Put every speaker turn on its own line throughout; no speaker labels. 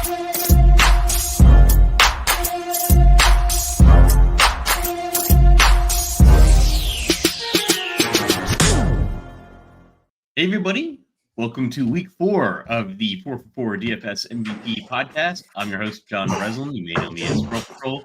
Hey everybody, welcome to week 4 of the 4for4 DFS MVP podcast. I'm your host, John Breslin. You may know me as Pro Patrol,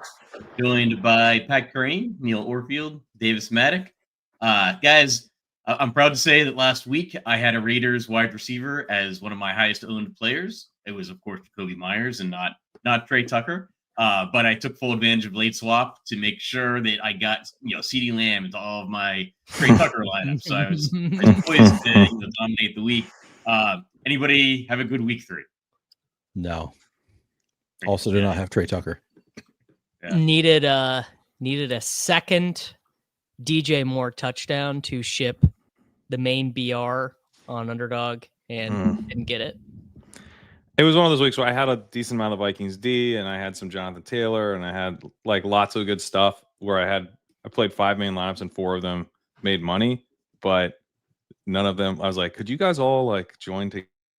joined by Pat Crane, Neil Orfield, Davis Maddock. Guys, I'm proud to say that last week I had a Raiders wide receiver as one of my highest owned players. It was, of course, Jacoby Myers and not Trey Tucker. But I took full advantage of late swap to make sure that I got CeeDee Lamb into all of my Trey Tucker lineups. So I was poised to dominate the week. Anybody have a good week 3?
No. Also, did not have Trey Tucker.
Yeah. Needed a second DJ Moore touchdown to ship the main BR on Underdog and didn't get it.
It was one of those weeks where I had a decent amount of Vikings D, and I had some Jonathan Taylor, and I had like lots of good stuff where I played 5 main lineups and 4 of them made money, but none of them. I was like, could you guys all like join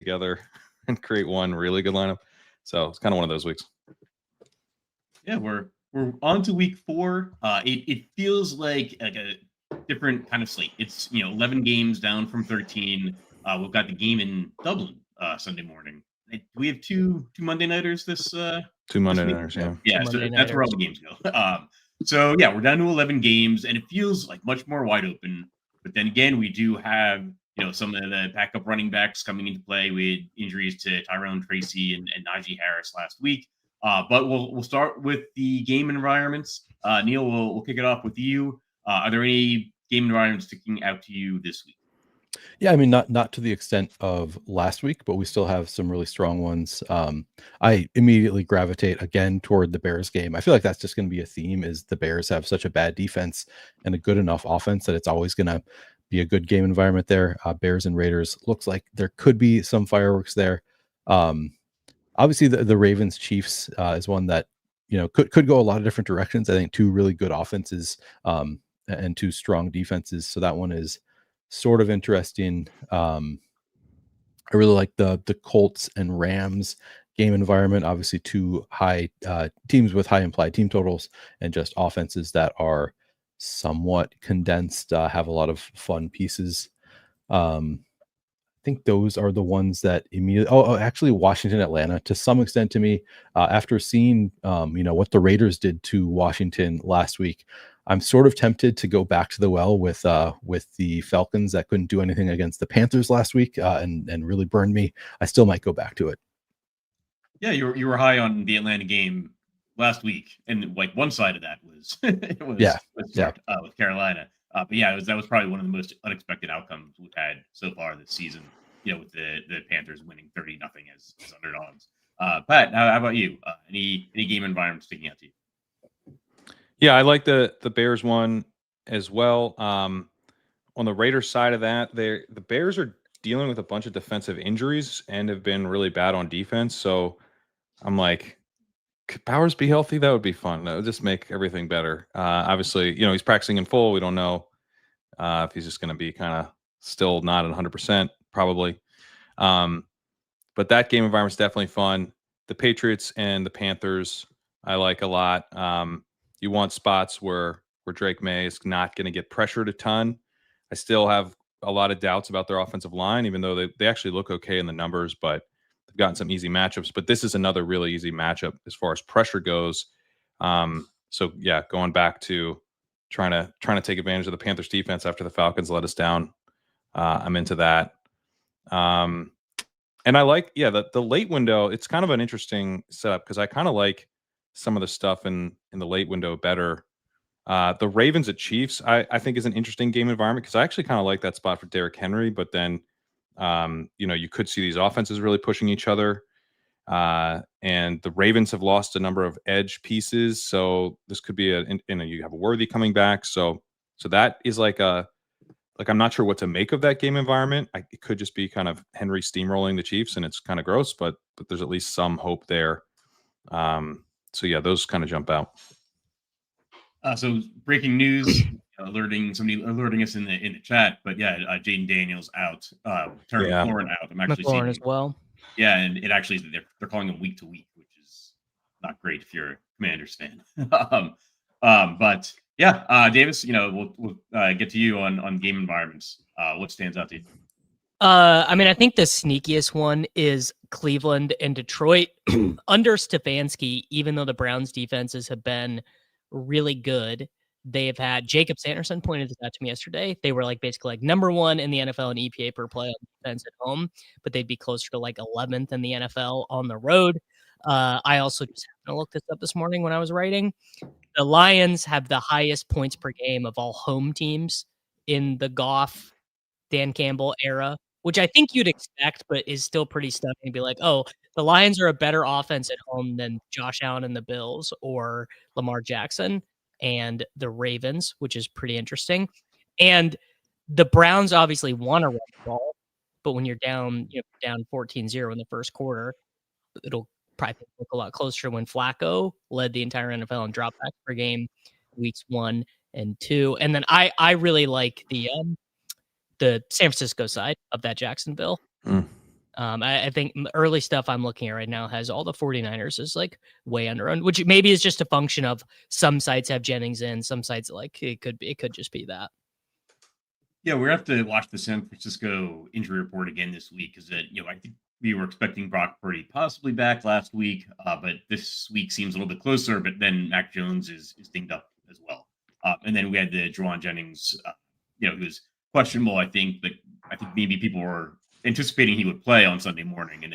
together and create one really good lineup? So it's kind of one of those weeks.
Yeah, we're on to week 4. It feels like a different kind of slate. It's 11 games down from 13. We've got the game in Dublin Sunday morning. We have two Monday nighters this
2 Monday nighters, yeah.
Yeah, so that's where all the games go. So yeah, we're down to 11 games, and it feels like much more wide open. But then again, we do have some of the backup running backs coming into play with injuries to Tyrone Tracy and Najee Harris last week. But we'll start with the game environments. Neil, we'll kick it off with you. Are there any game environments sticking out to you this week?
Yeah, I mean, not to the extent of last week, but we still have some really strong ones. I immediately gravitate again toward the Bears game. I feel like that's just going to be a theme, is the Bears have such a bad defense and a good enough offense that it's always going to be a good game environment there. Bears and Raiders looks like there could be some fireworks there. Obviously, the Ravens Chiefs is one that could go a lot of different directions. I think 2 really good offenses and 2 strong defenses, so that one is sort of interesting. I really like the Colts and Rams game environment. Obviously, 2 high teams with high implied team totals and just offenses that are somewhat condensed, have a lot of fun pieces. I think those are the ones that immediately. Actually, Washington, Atlanta, to some extent to me, after seeing what the Raiders did to Washington last week, I'm sort of tempted to go back to the well with the Falcons that couldn't do anything against the Panthers last week and really burned me. I still might go back to it.
Yeah, you were high on the Atlanta game last week, and like one side of that was with Carolina. But yeah, that was probably one of the most unexpected outcomes we've had so far this season. With the Panthers winning 30-0 as underdogs. Pat, how about you? Any game environment sticking out to you?
Yeah, I like the Bears one as well. On the Raiders side of that, the Bears are dealing with a bunch of defensive injuries and have been really bad on defense. So I'm like, could Powers be healthy? That would be fun. That would just make everything better. Obviously, he's practicing in full. We don't know if he's just going to be kind of still not at 100%, probably. But that game environment's definitely fun. The Patriots and the Panthers, I like a lot. You want spots where Drake May is not going to get pressured a ton. I still have a lot of doubts about their offensive line, even though they actually look okay in the numbers, but they've gotten some easy matchups. But this is another really easy matchup as far as pressure goes. So yeah, going back to trying to take advantage of the Panthers defense after the Falcons let us down. I'm into that. And I like, the late window. It's kind of an interesting setup because I kind of like some of the stuff in the late window better. The Ravens at Chiefs, I think is an interesting game environment because I actually kind of like that spot for Derrick Henry, but then, you could see these offenses really pushing each other. And the Ravens have lost a number of edge pieces. So this could be you have a Worthy coming back. So that is like I'm not sure what to make of that game environment. It could just be kind of Henry steamrolling the Chiefs and it's kind of gross, but there's at least some hope there. So yeah, those kind of jump out.
So breaking news, alerting us in the chat, but yeah, Jaden Daniels out, Terry McLaurin out. I'm actually
McLaurin as well.
Yeah, and it actually they're calling him week to week, not great if you're a Commanders fan. But yeah, Davis, we'll get to you on game environments. What stands out to you?
I mean, I think the sneakiest one is Cleveland and Detroit. Under Stefanski, even though the Browns defenses have been really good, they have had Jacob Sanderson pointed this out to me yesterday. They were like basically like number 1 in the NFL in EPA per play on defense at home, but they'd be closer to like 11th in the NFL on the road. I also just happened to look this up this morning when I was writing. The Lions have the highest points per game of all home teams in the Goff, Dan Campbell era, which I think you'd expect, but is still pretty stunning to be like, oh, the Lions are a better offense at home than Josh Allen and the Bills or Lamar Jackson and the Ravens, which is pretty interesting. And the Browns obviously want to run the ball, but when you're down 14-0 in the first quarter, it'll probably look a lot closer when Flacco led the entire NFL in dropbacks per game weeks 1 and 2. And then I really like the San Francisco side of that Jacksonville. I think early stuff I'm looking at right now has all the 49ers is like way under, which maybe is just a function of some sites have Jennings in, some sites like it could just be that.
Yeah, we're gonna have to watch the San Francisco injury report again this week because I think we were expecting Brock Purdy possibly back last week, but this week seems a little bit closer. But then Mac Jones is dinged up as well, and then we had the Juwan Jennings, who's questionable, I think, but I think maybe people were anticipating he would play on Sunday morning, and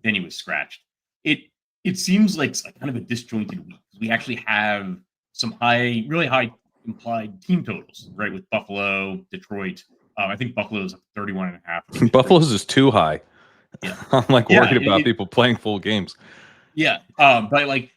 then he was scratched. It seems like kind of a disjointed week. We actually have some really high implied team totals, right? With Buffalo, Detroit. I think Buffalo's 31.5.
Buffalo's is too high.
Yeah,
I'm worried about people playing full games.
Yeah, but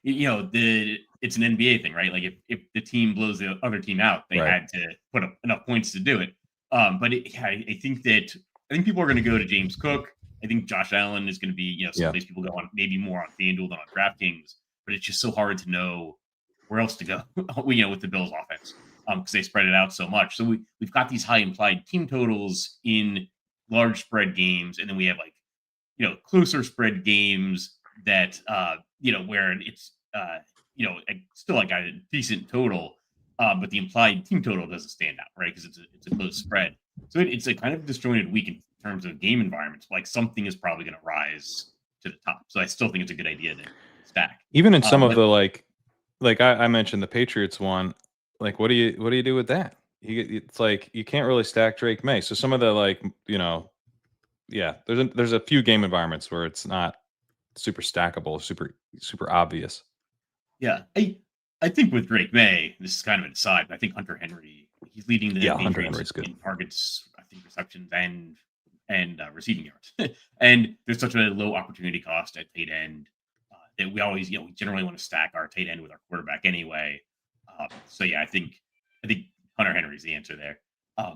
it's an NBA thing, right? Like if the team blows the other team out, they had to put up enough points to do it. But I think people are going to go to James Cook. I think Josh Allen is going to be, someplace people go on, maybe more on FanDuel than on DraftKings. But it's just so hard to know where else to go, with the Bills offense, because they spread it out so much. So we've got these high implied team totals in large spread games, and then we have closer spread games that where it's still like a decent total. But the implied team total doesn't stand out, right? Because it's a close spread. So it's a kind of disjointed week in terms of game environments. Like something is probably going to rise to the top. So I still think it's a good idea to stack.
Even in some of the like I mentioned the Patriots one. Like, what do you do with that? It's like you can't really stack Drake May. So some of the there's a few game environments where it's not super stackable, super obvious.
Yeah, I think with Drake May, this is kind of an aside, but I think Hunter Henry, he's leading the Patriots in targets, I think receptions and receiving yards. And there's such a low opportunity cost at tight end that we always, we generally want to stack our tight end with our quarterback anyway. So yeah, I think Hunter Henry's the answer there.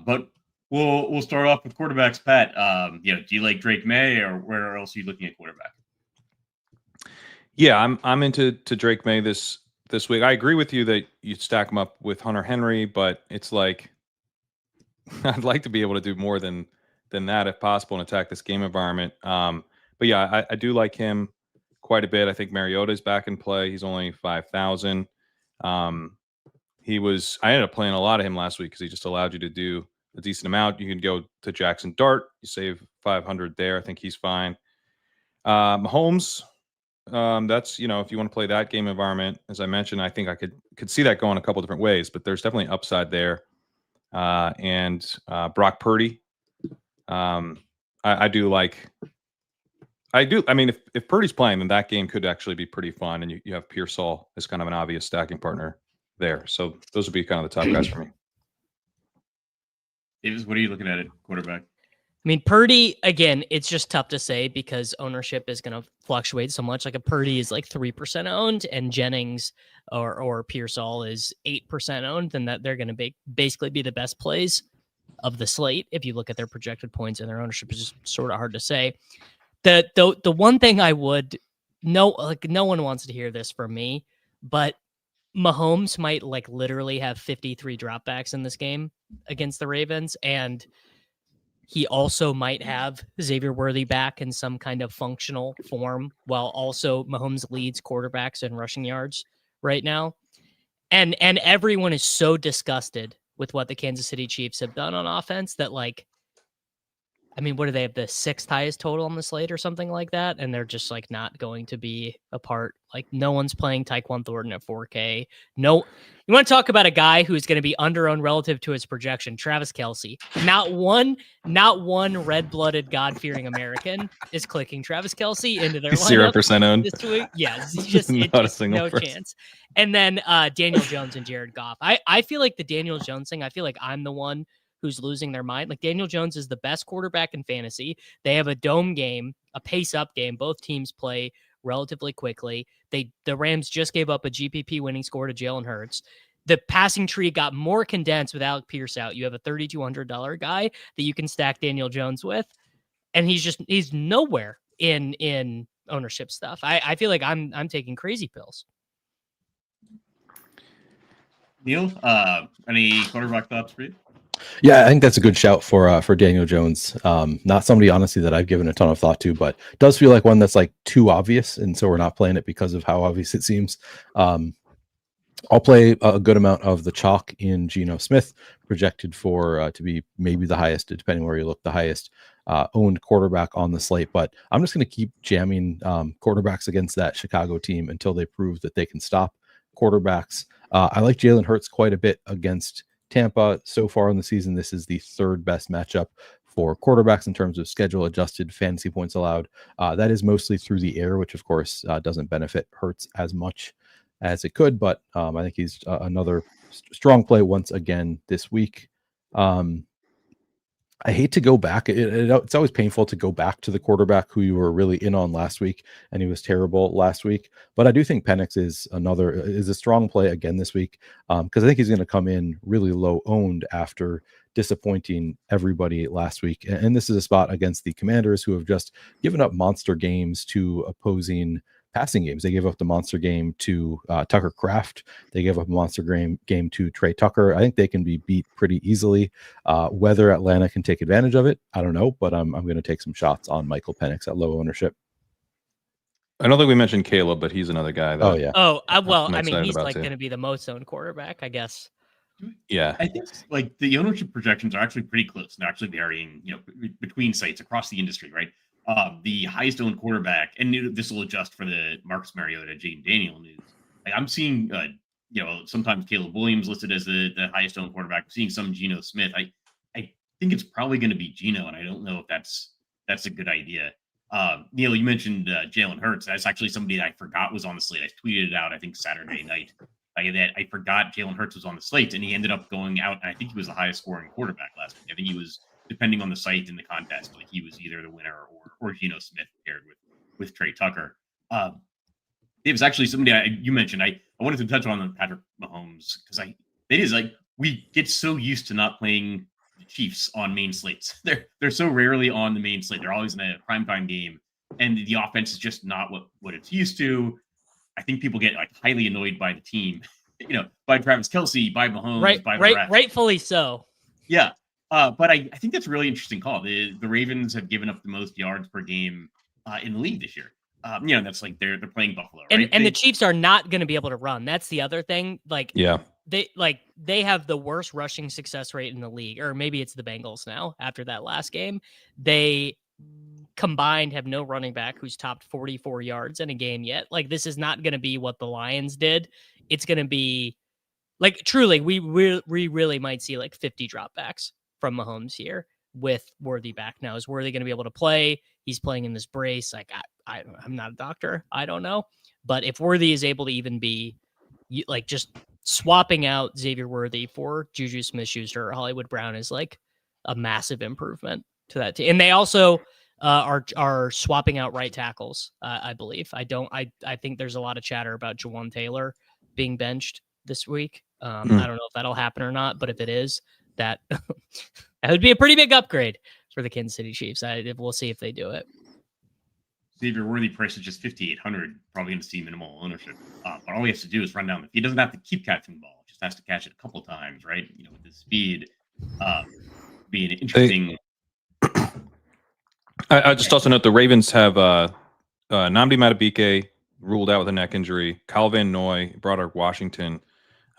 But we'll start off with quarterbacks, Pat. Do you like Drake May, or where else are you looking at quarterback?
Yeah, I'm into Drake May this week. I agree with you that you stack him up with Hunter Henry, but it's like I'd like to be able to do more than that if possible and attack this game environment. But yeah, I do like him quite a bit. I think Mariota's back in play. He's only 5,000. I ended up playing a lot of him last week because he just allowed you to do a decent amount. You can go to Jackson Dart. You save 500 there. I think he's fine. Mahomes. That's, if you want to play that game environment, as I mentioned, I think I could see that going a couple different ways, but there's definitely upside there. And Brock Purdy, I do. I mean, if Purdy's playing, then that game could actually be pretty fun. And you have Pearsall as kind of an obvious stacking partner there. So those would be kind of the top guys for me.
Davis, what are you looking at quarterback?
I mean, Purdy, again, it's just tough to say because ownership is going to fluctuate so much. Like a Purdy is like 3% owned and Jennings or Pearsall is 8% owned, then that they're going to basically be the best plays of the slate. If you look at their projected points and their ownership is just sort of hard to say. The one thing I would no one wants to hear this from me, but Mahomes might literally have 53 dropbacks in this game against the Ravens. And he also might have Xavier Worthy back in some kind of functional form, while also Mahomes leads quarterbacks in rushing yards right now. And everyone is so disgusted with what the Kansas City Chiefs have done on offense that, like, I mean, what do they have, the 6th highest total on the slate or something like that? And they're just like not going to be a part. Like, no one's playing Tyquan Thornton at 4K. No, you want to talk about a guy who's going to be under-owned relative to his projection? Travis Kelce. Not one red-blooded, God-fearing American is clicking Travis Kelce into their lineup
0% owned
this week. Yeah, it's
Not a single
no
person.
chance. And then Daniel Jones and Jared Goff. I feel like the Daniel Jones thing, I feel like I'm the one who's losing their mind. Like, Daniel Jones is the best quarterback in fantasy. They have a dome game, a pace-up game. Both teams play relatively quickly. The Rams just gave up a GPP winning score to Jalen Hurts. The passing tree got more condensed with Alec Pierce out. You have a $3,200 guy that you can stack Daniel Jones with, and he's nowhere in ownership stuff. I feel like I'm taking crazy pills.
Neil, any quarterback thoughts for you?
Yeah, I think that's a good shout for Daniel Jones. Not somebody, honestly, that I've given a ton of thought to, but does feel like one that's like too obvious, and so we're not playing it because of how obvious it seems. I'll play a good amount of the chalk in Geno Smith, projected for to be maybe the highest, depending where you look, the highest owned quarterback on the slate. But I'm just going to keep jamming quarterbacks against that Chicago team until they prove that they can stop quarterbacks. I like Jalen Hurts quite a bit against Tampa so far in the season. This is the 3rd best matchup for quarterbacks in terms of schedule adjusted fantasy points allowed. That is mostly through the air, which of course doesn't benefit Hurts as much as it could, but I think he's another strong play once again this week. I hate to go back. It's always painful to go back to the quarterback who you were really in on last week, and he was terrible last week. But I do think Penix is a strong play again this week, because I think he's going to come in really low owned after disappointing everybody last week. And this is a spot against the Commanders, who have just given up monster games to opposing passing games. They gave up the monster game to Tucker Kraft. They gave up a monster game to Trey Tucker. I think they can be beat pretty easily. Whether Atlanta can take advantage of it, I don't know, but I'm going to take some shots on Michael Penix at low ownership.
I don't think we mentioned Caleb, but he's another guy.
Oh yeah.
Well,
I'm
I mean, he's
excited about
like
too.
going to be the most owned quarterback, I guess.
Yeah.
I think like the ownership projections are actually pretty close. They're actually varying, between sites across the industry, right? The highest owned quarterback, and this will adjust for the Marcus Mariota, Jaden Daniel news. Like, I'm seeing, sometimes Caleb Williams listed as the highest owned quarterback. I'm seeing some Geno Smith. I think it's probably going to be Geno, and I don't know if that's a good idea. Neil, you mentioned Jalen Hurts. That's actually somebody that I forgot was on the slate. I tweeted it out, I think Saturday night. That I forgot Jalen Hurts was on the slate, and he ended up going out, and I think he was the highest scoring quarterback last week. I think he was, depending on the site and the contest, like he was either the winner or Geno Smith paired with Trey Tucker. It was actually somebody you mentioned. I wanted to touch on Patrick Mahomes, because it is like we get so used to not playing the Chiefs on main slates. They're so rarely on the main slate. They're always in a primetime game, and the offense is just not what it's used to. I think people get like highly annoyed by the team, by Travis Kelce, by Mahomes, by the refs.
Rightfully so.
Yeah. But I think that's a really interesting call. The Ravens have given up the most yards per game in the league this year. That's like they're playing Buffalo, right?
And the Chiefs are not going to be able to run. That's the other thing. Like,
Yeah.
They have the worst rushing success rate in the league, or maybe it's the Bengals now after that last game. They combined have no running back who's topped 44 yards in a game yet. Like, this is not going to be what the Lions did. It's going to be like, truly, we really might see like 50 dropbacks from Mahomes here with Worthy back. Now, is Worthy going to be able to play? He's playing in this brace. Like, I'm not a doctor. I don't know. But if Worthy is able to even be like just swapping out Xavier Worthy for Juju Smith-Schuster or Hollywood Brown is like a massive improvement to that team. And they also are swapping out right tackles, I believe. I think there's a lot of chatter about Jawan Taylor being benched this week. I don't know if that'll happen or not, but if it is, that would be a pretty big upgrade for the Kansas City Chiefs. We'll see if they do it.
Xavier Worthy price is just 5,800. Probably going to see minimal ownership. But all he has to do is run down. He doesn't have to keep catching the ball; just has to catch it a couple times, right? With his speed, be an interesting.
I just also note the Ravens have Nnamdi Madubuike ruled out with a neck injury. Kyle Van Noy, Broderick Washington,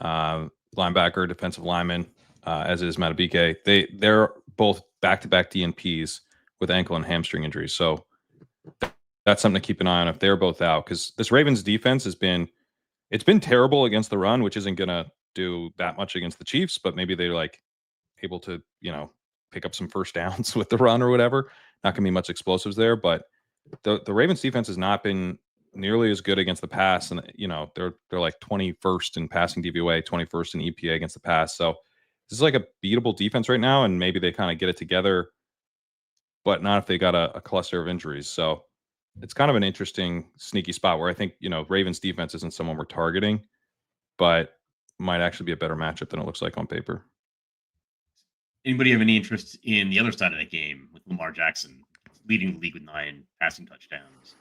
linebacker, defensive lineman, as is Madubuike. They're both back-to-back DNPs with ankle and hamstring injuries. So that's something to keep an eye on if they're both out, because this Ravens defense has been terrible against the run, which isn't going to do that much against the Chiefs, but maybe they're like able to, pick up some first downs with the run or whatever. Not going to be much explosives there, but the Ravens defense has not been nearly as good against the pass, and they're like 21st in passing DVOA, 21st in EPA against the pass. So this is like a beatable defense right now, and maybe they kind of get it together, but not if they got a cluster of injuries. So it's kind of an interesting sneaky spot where I think Ravens defense isn't someone we're targeting, but might actually be a better matchup than it looks like on paper.
Anybody have any interest in the other side of that game with Lamar Jackson leading the league with 9 passing touchdowns?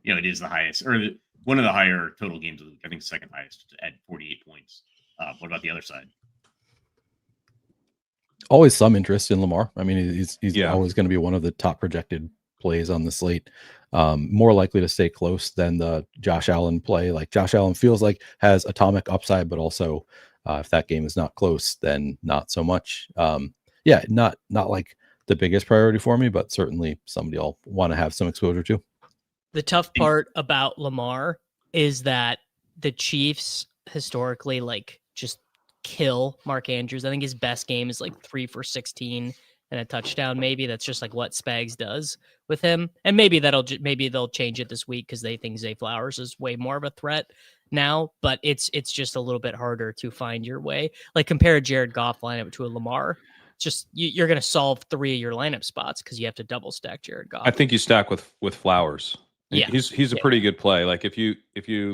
It is the highest, or one of the higher total games of the week. I think second highest at 48 points. What about the other side?
Always some interest in Lamar. I mean, he's
Yeah.
always going to be one of the top projected plays on the slate. More likely to stay close than the Josh Allen play. Like Josh Allen feels like has atomic upside, but also if that game is not close, then not so much. Not like the biggest priority for me, but certainly somebody I'll want to have some exposure to.
The tough part about Lamar is that the Chiefs historically just kill Mark Andrews. I think his best game is 3 for 16 and a touchdown. Maybe that's just what Spags does with him. And maybe they'll change it this week because they think Zay Flowers is way more of a threat now, but it's just a little bit harder to find your way. Compare a Jared Goff lineup to a Lamar. Just you're going to solve 3 of your lineup spots because you have to double stack Jared Goff.
I think you stack with Flowers.
Yeah,
he's a pretty good play. Like if you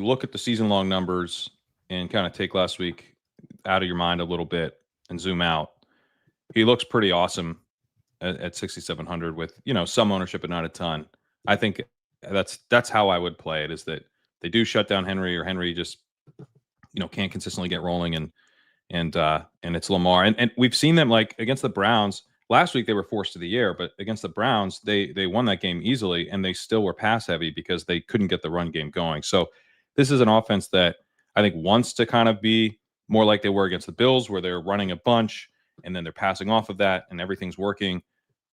look at the season long numbers and kind of take last week out of your mind a little bit and zoom out, he looks pretty awesome at 6,700 with some ownership but not a ton. I think that's how I would play it, is that they do shut down Henry, or Henry just can't consistently get rolling, and it's Lamar, and we've seen them against the Browns. Last week they were forced to the air, but against the Browns, they won that game easily, and they still were pass heavy because they couldn't get the run game going. So this is an offense that I think wants to kind of be more like they were against the Bills, where they're running a bunch and then they're passing off of that and everything's working.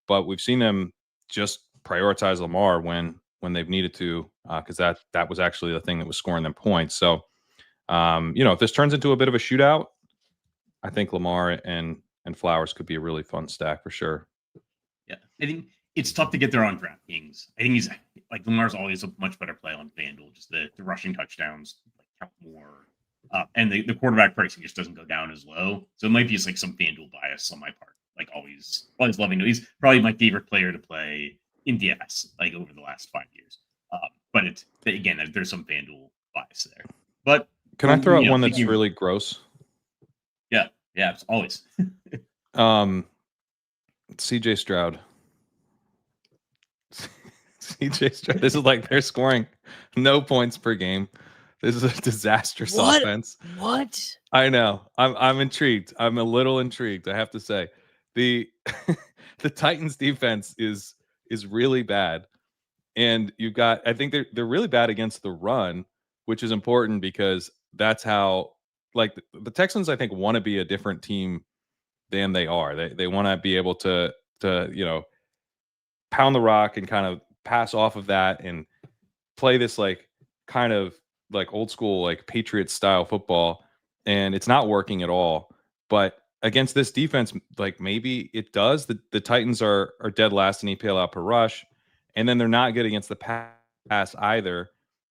But we've seen them just prioritize Lamar when they've needed to, because that was actually the thing that was scoring them points. So if this turns into a bit of a shootout, I think Lamar and Flowers could be a really fun stack for sure.
Yeah, I think it's tough to get there on DraftKings. I think he's Lamar's always a much better play on FanDuel. Just the rushing touchdowns count more, and the quarterback pricing just doesn't go down as low. So it might be just some FanDuel bias on my part. Always loving him. He's probably my favorite player to play in DFS over the last 5 years. But it's again, there's some FanDuel bias there. But
can I throw out one that's really gross?
Yeah, it's always.
CJ Stroud. CJ Stroud. This is they're scoring no points per game. This is a disastrous offense.
What?
I know. I'm intrigued. I'm a little intrigued, I have to say. The Titans defense is really bad. And you've got, I think they're really bad against the run, which is important because that's how the Texans, I think, want to be a different team than they are. They want to be able to pound the rock and kind of pass off of that and play this kind of old school Patriots style football, and it's not working at all. But against this defense, maybe it does. The Titans are dead last in EPL out per rush, and then they're not good against the pass either.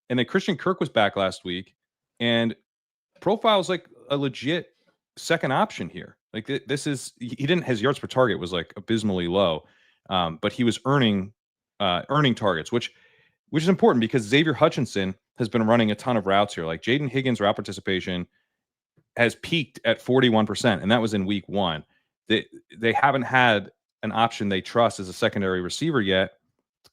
And then Christian Kirk was back last week, and profile's a legit second option here. This is, he didn't, his yards per target was abysmally low, but he was earning targets, which is important because Xavier Hutchinson has been running a ton of routes here. Jaden Higgins' route participation has peaked at 41%, and that was in week 1. They haven't had an option they trust as a secondary receiver yet.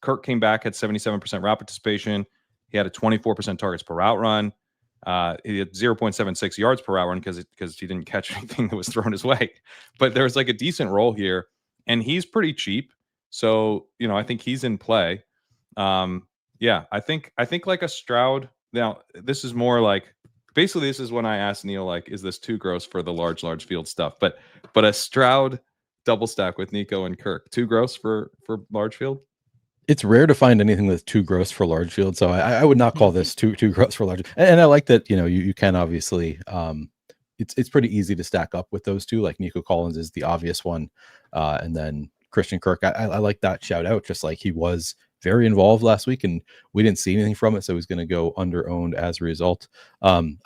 Kirk came back at 77% route participation. He had a 24% targets per route run. He had 0.76 yards per route run because he didn't catch anything that was thrown his way. But there was a decent role here, and he's pretty cheap. So, I think he's in play. Yeah, I think like a Stroud. Now, this is more like, basically this is when I asked Neil, like, is this too gross for the large field stuff? But a Stroud double stack with Nico and Kirk, too gross for large field?
It's rare to find anything that's too gross for large field, so I would not call this too gross for large. And I like that you can obviously it's pretty easy to stack up with those two. Like Nico Collins is the obvious one, and then Christian Kirk. I like that shout out. Just like he was very involved last week, and we didn't see anything from it, so he's going to go under owned as a result. I'm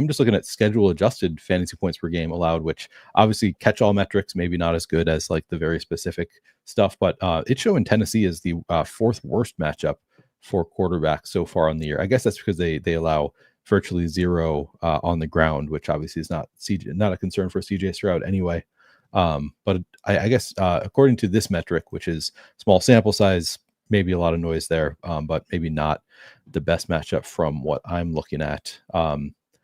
just looking at schedule adjusted fantasy points per game allowed, which obviously catch all metrics, maybe not as good as like the very specific stuff, but it's showing Tennessee is the fourth worst matchup for quarterbacks so far on the year. I guess that's because they allow virtually zero on the ground, which obviously is not a concern for CJ Stroud anyway. But I guess according to this metric, which is small sample size, maybe a lot of noise there, but maybe not the best matchup from what I'm looking at.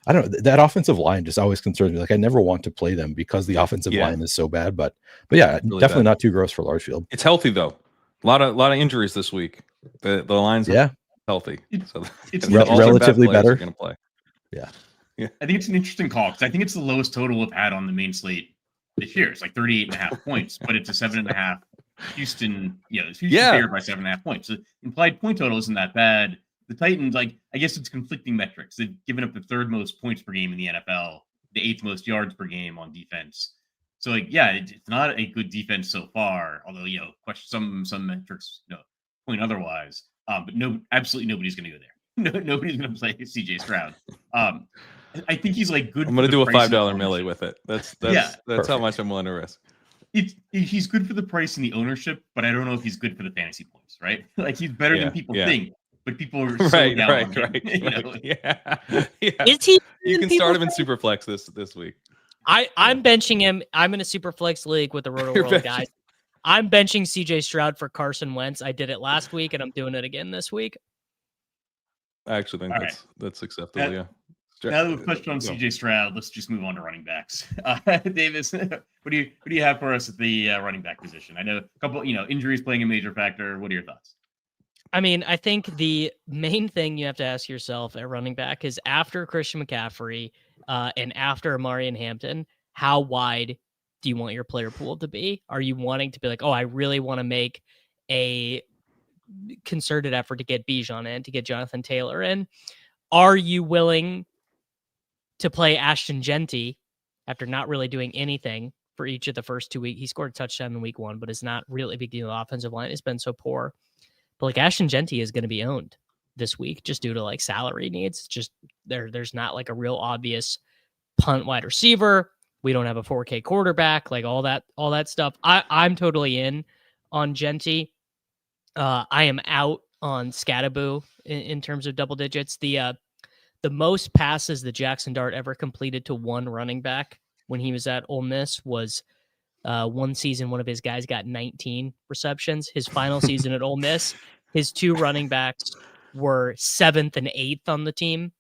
I don't know, that offensive line just always concerns me. Like I never want to play them because the offensive line is so bad, but yeah, really definitely bad. Not too gross for large field.
It's healthy though. A lot of injuries this week. The line's healthy. So
it's
relatively better.
Going to play.
Yeah.
I think it's an interesting call because I think it's the lowest total we've had on the main slate this year. It's like 38.5 points, but it's a 7.5. Houston favored by 7.5 points. So implied point total isn't that bad. The Titans, I guess it's conflicting metrics. They've given up the third most points per game in the NFL, the eighth most yards per game on defense. So it's not a good defense so far. Although question some metrics point otherwise. But absolutely nobody's going to go there. Nobody's going to play CJ Stroud. I think he's good.
I'm going to do a $5 milli with it. That's how much I'm willing to risk.
He's good for the price and the ownership, but I don't know if he's good for the fantasy points, right? He's better than people think, but people are so down on him.
Yeah.
Is he?
You can start him in Superflex this week.
I'm benching him. I'm in a Superflex league with the Roto World guys. I'm benching CJ Stroud for Carson Wentz. I did it last week, and I'm doing it again this week.
I actually think that's acceptable.
Now that we've touched on CJ Stroud, let's just move on to running backs. Davis, what do you have for us at the running back position? I know a couple, injuries playing a major factor. What are your thoughts?
I mean, I think the main thing you have to ask yourself at running back is after Christian McCaffrey and after Amari and Hampton, how wide do you want your player pool to be? Are you wanting to be like, oh, I really want to make a concerted effort to get Bijan in, to get Jonathan Taylor in? Are you willing to play Ashton Genty after not really doing anything for each of the first 2 weeks? He scored a touchdown in week 1, but it's not really a big deal. The offensive line has been so poor. But Ashton Genty is going to be owned this week just due to salary needs. Just there's not a real obvious punt wide receiver. We don't have a 4K quarterback, all that stuff. I'm totally in on Genty. I am out on Scatterboo in terms of double digits. The most passes that Jackson Dart ever completed to one running back when he was at Ole Miss was one season. One of his guys got 19 receptions. His final season at Ole Miss, his two running backs were 7th and 8th on the team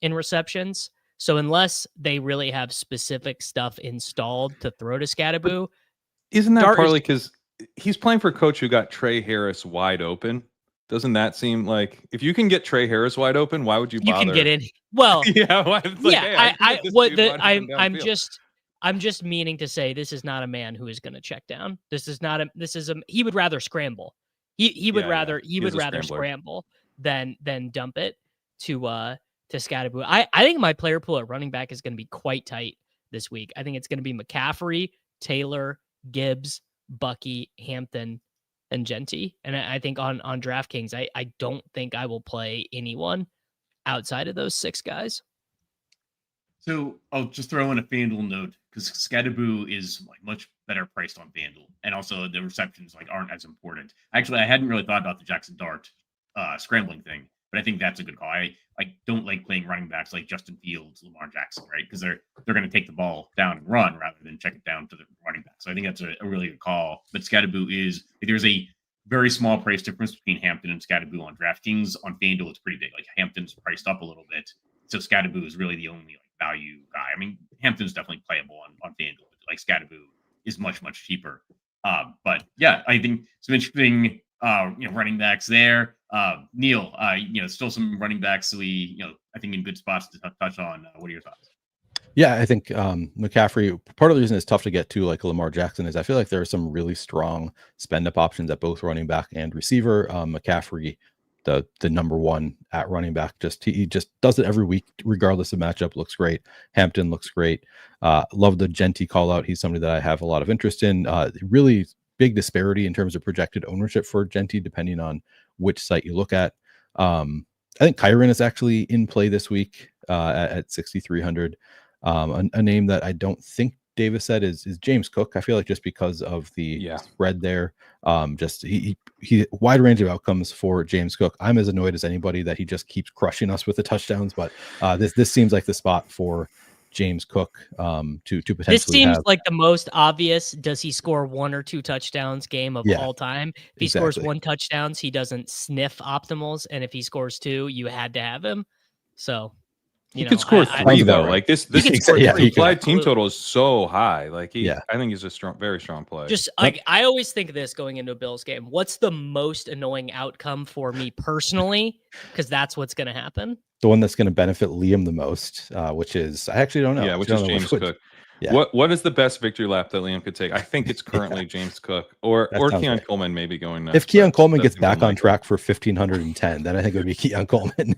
in receptions. So unless they really have specific stuff installed to throw to Scatterboo,
isn't that partly because he's playing for a coach who got Trey Harris wide open? Doesn't that seem like if you can get Trey Harris wide open, why would you bother?
You can get in. Well, I'm just meaning to say this is not a man who is going to check down. He would rather scramble. He would rather scramble than dump it to Scatterboo. I think my player pool at running back is going to be quite tight this week. I think it's going to be McCaffrey, Taylor, Gibbs, Bucky, Hampton, and Genty. And I think on DraftKings, I don't think I will play anyone outside of those 6 guys.
So I'll just throw in a FanDuel note because Scatterboo is much better priced on FanDuel, and also the receptions aren't as important. Actually, I hadn't really thought about the Jackson Dart scrambling thing, but I think that's a good call. I don't like playing running backs like Justin Fields, Lamar Jackson, right? Because they're going to take the ball down and run rather than check it down to the running back. So I think that's a really good call. But Scatterboo there's a very small price difference between Hampton and Scatterboo on DraftKings. On FanDuel, it's pretty big. Hampton's priced up a little bit, so Scatterboo is really the only value guy. I mean, Hampton's definitely playable on FanDuel, but Scatterboo is much, much cheaper. But yeah, I think some interesting running backs there. Neil, still some running backs we I think in good spots to touch on. What are your thoughts?
Yeah, I think McCaffrey, part of the reason it's tough to get to like Lamar Jackson is I feel like there are some really strong spend up options at both running back and receiver. McCaffrey, the number one at running back, he just does it every week, regardless of matchup. Looks great. Hampton looks great. Love the Genty call out. He's somebody that I have a lot of interest in. Really big disparity in terms of projected ownership for Genty, depending on which site you look at. I think Kyron is actually in play this week at 6,300. A name that I don't think Davis said is James Cook. I feel like just because of the spread there, just he wide range of outcomes for James Cook. I'm as annoyed as anybody that he just keeps crushing us with the touchdowns, but this seems like the spot for James Cook to potentially.
This seems like the most obvious. Does he score 1 or 2 touchdowns game of all time? If he scores 1 touchdowns, he doesn't sniff optimals, and if he scores 2, you had to have him. So.
He could score 3 though. Right. Like this implied team total is so high. Like I think he's a very strong play.
Just I always think of this going into a Bills game. What's the most annoying outcome for me personally? Because that's what's going to happen.
The one that's going to benefit Liam the most, which is I actually don't know.
Yeah, which is James Cook. Yeah. What is the best victory lap that Liam could take? I think it's currently James Cook or Keon Coleman maybe going next.
If Keon Coleman gets back on track for 1,510, then I think it would be Keon Coleman.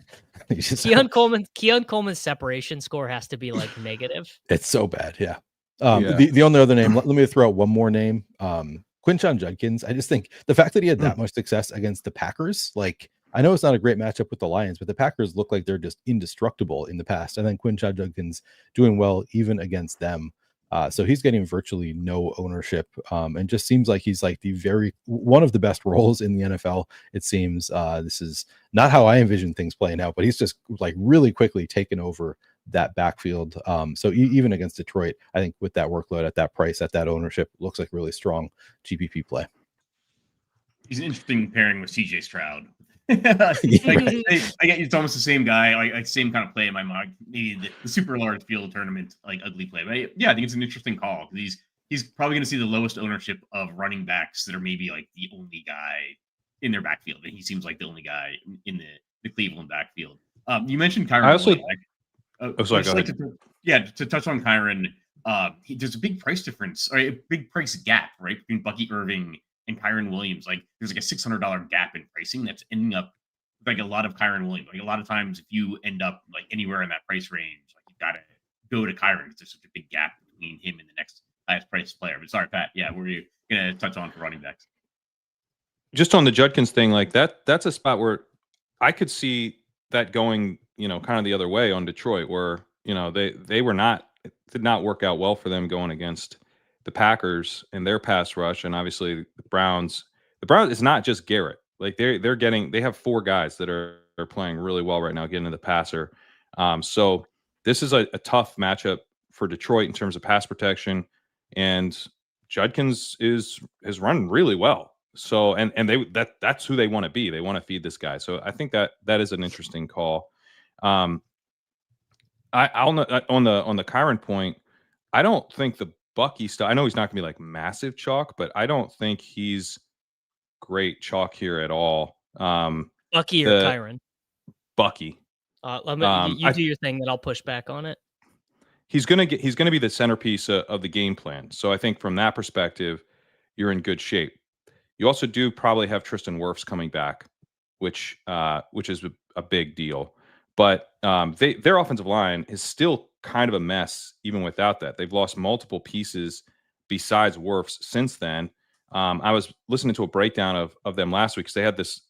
Keon Coleman's separation score has to be like negative.
It's so bad. Yeah. The only other name, let me throw out one more name. Quinshon Judkins. I just think the fact that he had that much success against the Packers, like I know it's not a great matchup with the Lions, but the Packers look like they're just indestructible in the past. I think Quinshon Judkins doing well even against them. So he's getting virtually no ownership, and just seems like he's like one of the best roles in the NFL. It seems this is not how I envision things playing out, but he's just like really quickly taken over that backfield. So even against Detroit, I think with that workload at that price, at that ownership, looks like really strong GPP play.
He's an interesting pairing with CJ Stroud. I get it's almost the same guy, like same kind of play in my mind. Maybe the super large field tournament, like ugly play. But I think it's an interesting call because he's probably going to see the lowest ownership of running backs that are maybe like the only guy in their backfield, and he seems like the only guy in the Cleveland backfield. You mentioned Kyron.
I also,
to touch on Kyron, there's a big price difference, or a big price gap, right, between Bucky Irving and Kyron Williams. Like there's like a $600 gap in pricing that's ending up like a lot of Kyron Williams. Like a lot of times if you end up like anywhere in that price range, like you gotta go to Kyron because there's such a big gap between him and the next highest priced player. But sorry, Pat, what were you gonna touch on for running backs?
Just on the Judkins thing, like that's a spot where I could see that going, kind of the other way on Detroit, where they did not work out well for them going against the Packers and their pass rush, and obviously the Browns. The Browns is not just Garrett. Like they have 4 guys that are playing really well right now, getting to the passer. So this is a tough matchup for Detroit in terms of pass protection, and Judkins has run really well. So and that's who they want to be. They want to feed this guy. So I think that is an interesting call. I'll on the Kyron point, I don't think the Bucky style. I know he's not gonna be like massive chalk, but I don't think he's great chalk here at all.
Bucky or Kyron?
Bucky.
You do your thing, then I'll push back on it.
He's gonna be the centerpiece of the game plan. So I think from that perspective, you're in good shape. You also do probably have Tristan Wirfs coming back, which is a big deal. But their offensive line is still kind of a mess even without that. They've lost multiple pieces besides Wirfs since then. I was listening to a breakdown of them last week because they had this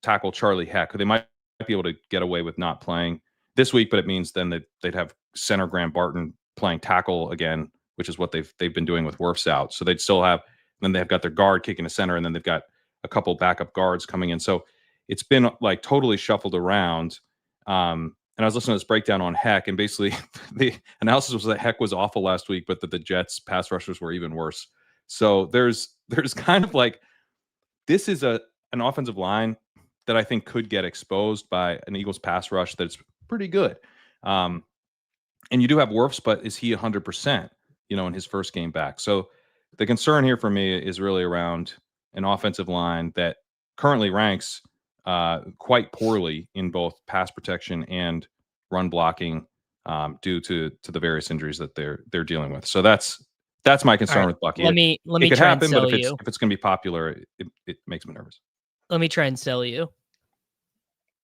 tackle Charlie Heck, who they might be able to get away with not playing this week, but it means then they'd have center Graham Barton playing tackle again, which is what they've been doing with Wirfs out. So they'd still have, then they've got their guard kicking a center, and then they've got a couple backup guards coming in. So it's been like totally shuffled around. And I was listening to this breakdown on Heck, and basically the analysis was that Heck was awful last week, but that the Jets pass rushers were even worse. So there's kind of like, this is an offensive line that I think could get exposed by an Eagles pass rush that's pretty good. And you do have Wirfs, but is he 100%, in his first game back? So The concern here for me is really around an offensive line that currently ranks quite poorly in both pass protection and run blocking due to the various injuries that they're dealing with. So that's my concern with Bucky.
Let me
it could
try and
happen, but
sell
if
you.
it's going to be popular, it makes me nervous.
Let me try and sell you.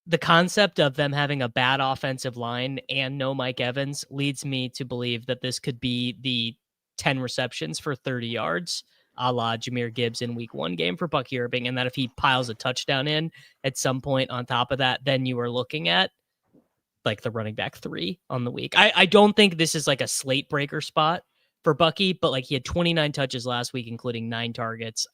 The concept of them having a bad offensive line and no Mike Evans leads me to believe that this could be the 10 receptions for 30 yards, a la Jahmyr Gibbs in week 1 game for Bucky Irving. And that if he piles a touchdown in at some point on top of that, then you are looking at like the running back 3 on the week. I don't think this is like a slate breaker spot for Bucky, but like he had 29 touches last week, including 9 targets,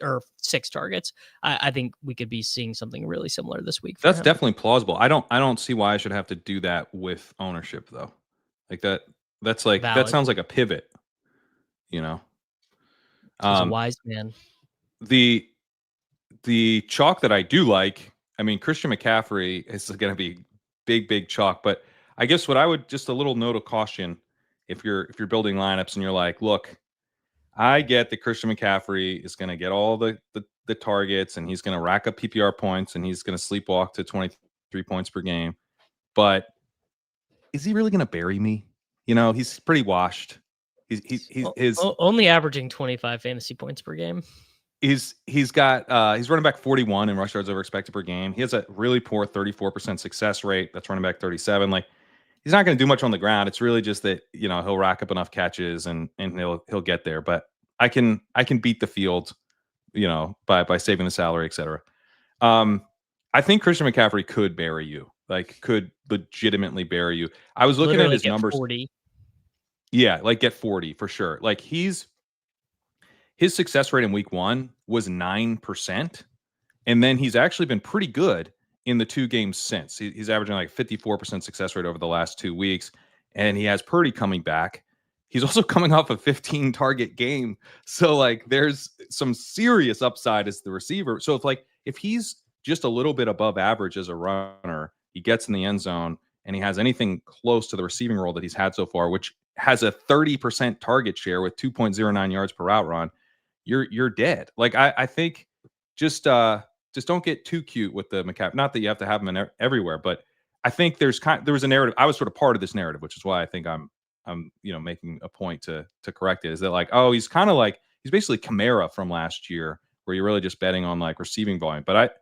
or 6 targets. I think we could be seeing something really similar this week.
That's definitely plausible. I don't see why I should have to do that with ownership though. Like that's like
Valid.
that sounds like a pivot, you know.
He's a wise man.
The chalk that I do like, I mean, Christian McCaffrey is going to be big chalk, but I guess what I would just a little note of caution if you're building lineups and you're like, look, I get that Christian McCaffrey is going to get all the targets and he's going to rack up PPR points and he's going to sleepwalk to 23 points per game. But is he really going to bury me? You know, he's pretty washed. He's
only averaging 25 fantasy points per game.
He's running back 41 in rush yards over expected per game. He has a really poor 34% success rate. That's running back 37. Like, he's not going to do much on the ground. It's really just that, you know, he'll rack up enough catches and he'll get there. But I can beat the field, you know, by saving the salary, etc. I think Christian McCaffrey could bury you, like could legitimately bury you. I was looking at his numbers.
40.
Yeah, like get 40 for sure. Like his success rate in week 1 was 9%. And then he's actually been pretty good in the 2 games since. He's averaging like 54% success rate over the last 2 weeks. And he has Purdy coming back. He's also coming off a 15 target game. So like there's some serious upside as the receiver. So if he's just a little bit above average as a runner, he gets in the end zone and he has anything close to the receiving role that he's had so far, which has a 30% target share with 2.09 yards per route run, you're dead. Like I think just don't get too cute with the McCaffrey. Not that you have to have him everywhere, but I think there was a narrative. I was sort of part of this narrative, which is why I think I'm making a point to correct it. Is that like, oh, he's kind of like he's basically Kamara from last year, where you're really just betting on like receiving volume. But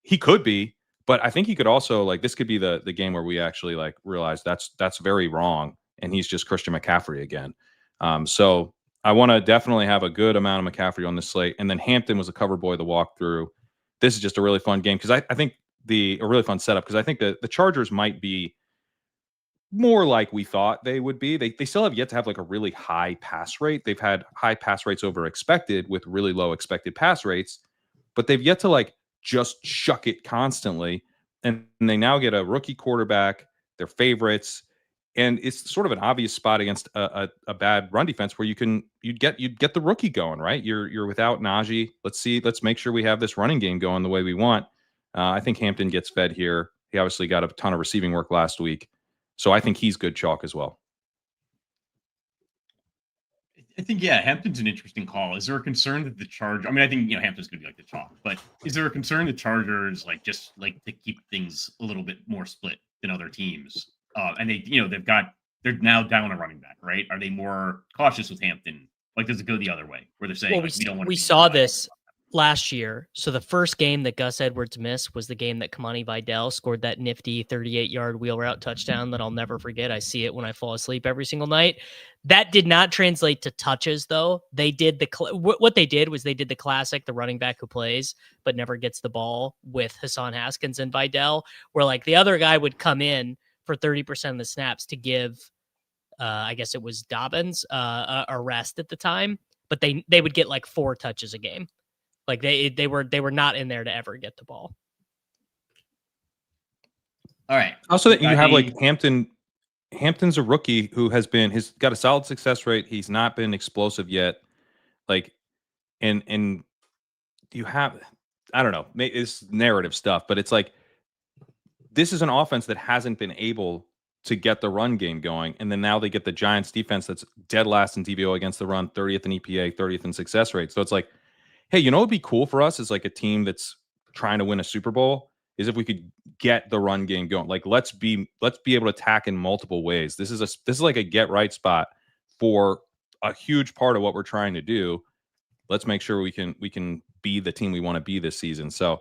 he could be, but I think he could also like this could be the game where we actually like realize that's very wrong, and he's just Christian McCaffrey again. So I want to definitely have a good amount of McCaffrey on this slate. And then Hampton was a cover boy, the walkthrough. This is just a really fun game because I think a really fun setup because I think the Chargers might be more like we thought they would be. They still have yet to have like a really high pass rate. They've had high pass rates over expected with really low expected pass rates, but they've yet to like just shuck it constantly. And they now get a rookie quarterback, their favorites. And it's sort of an obvious spot against a bad run defense where you'd get the rookie going, right? You're without Najee. Let's make sure we have this running game going the way we want. I think Hampton gets fed here. He obviously got a ton of receiving work last week, so I think he's good chalk as well.
I think Hampton's an interesting call. Is there a concern that the Chargers? I mean, I think Hampton's going to be like the chalk, but is there a concern the Chargers just like to keep things a little bit more split than other teams? And they're now down a running back, right? Are they more cautious with Hampton? Like, does it go the other way where they're saying we don't want to?
We saw this last year. So the first game that Gus Edwards missed was the game that Kamani Vidal scored that nifty 38-yard wheel route touchdown that I'll never forget. I see it when I fall asleep every single night. That did not translate to touches, though. They did what they did was they did the classic, the running back who plays but never gets the ball with Hassan Haskins and Vidal, where like the other guy would come in for 30% of the snaps to give, I guess it was Dobbins, a rest at the time, but they would get like 4 touches a game. Like they were not in there to ever get the ball.
All right.
Also, that you have like Hampton's a rookie who he's got a solid success rate. He's not been explosive yet. Like, and you have, I don't know, it's narrative stuff, but it's like, this is an offense that hasn't been able to get the run game going. And then now they get the Giants defense that's dead last in DVO against the run, 30th in EPA, 30th in success rate. So it's like, hey, you know what would be cool for us is like a team that's trying to win a Super Bowl is if we could get the run game going. Like let's be able to attack in multiple ways. This is like a get right spot for a huge part of what we're trying to do. Let's make sure we can be the team we want to be this season. So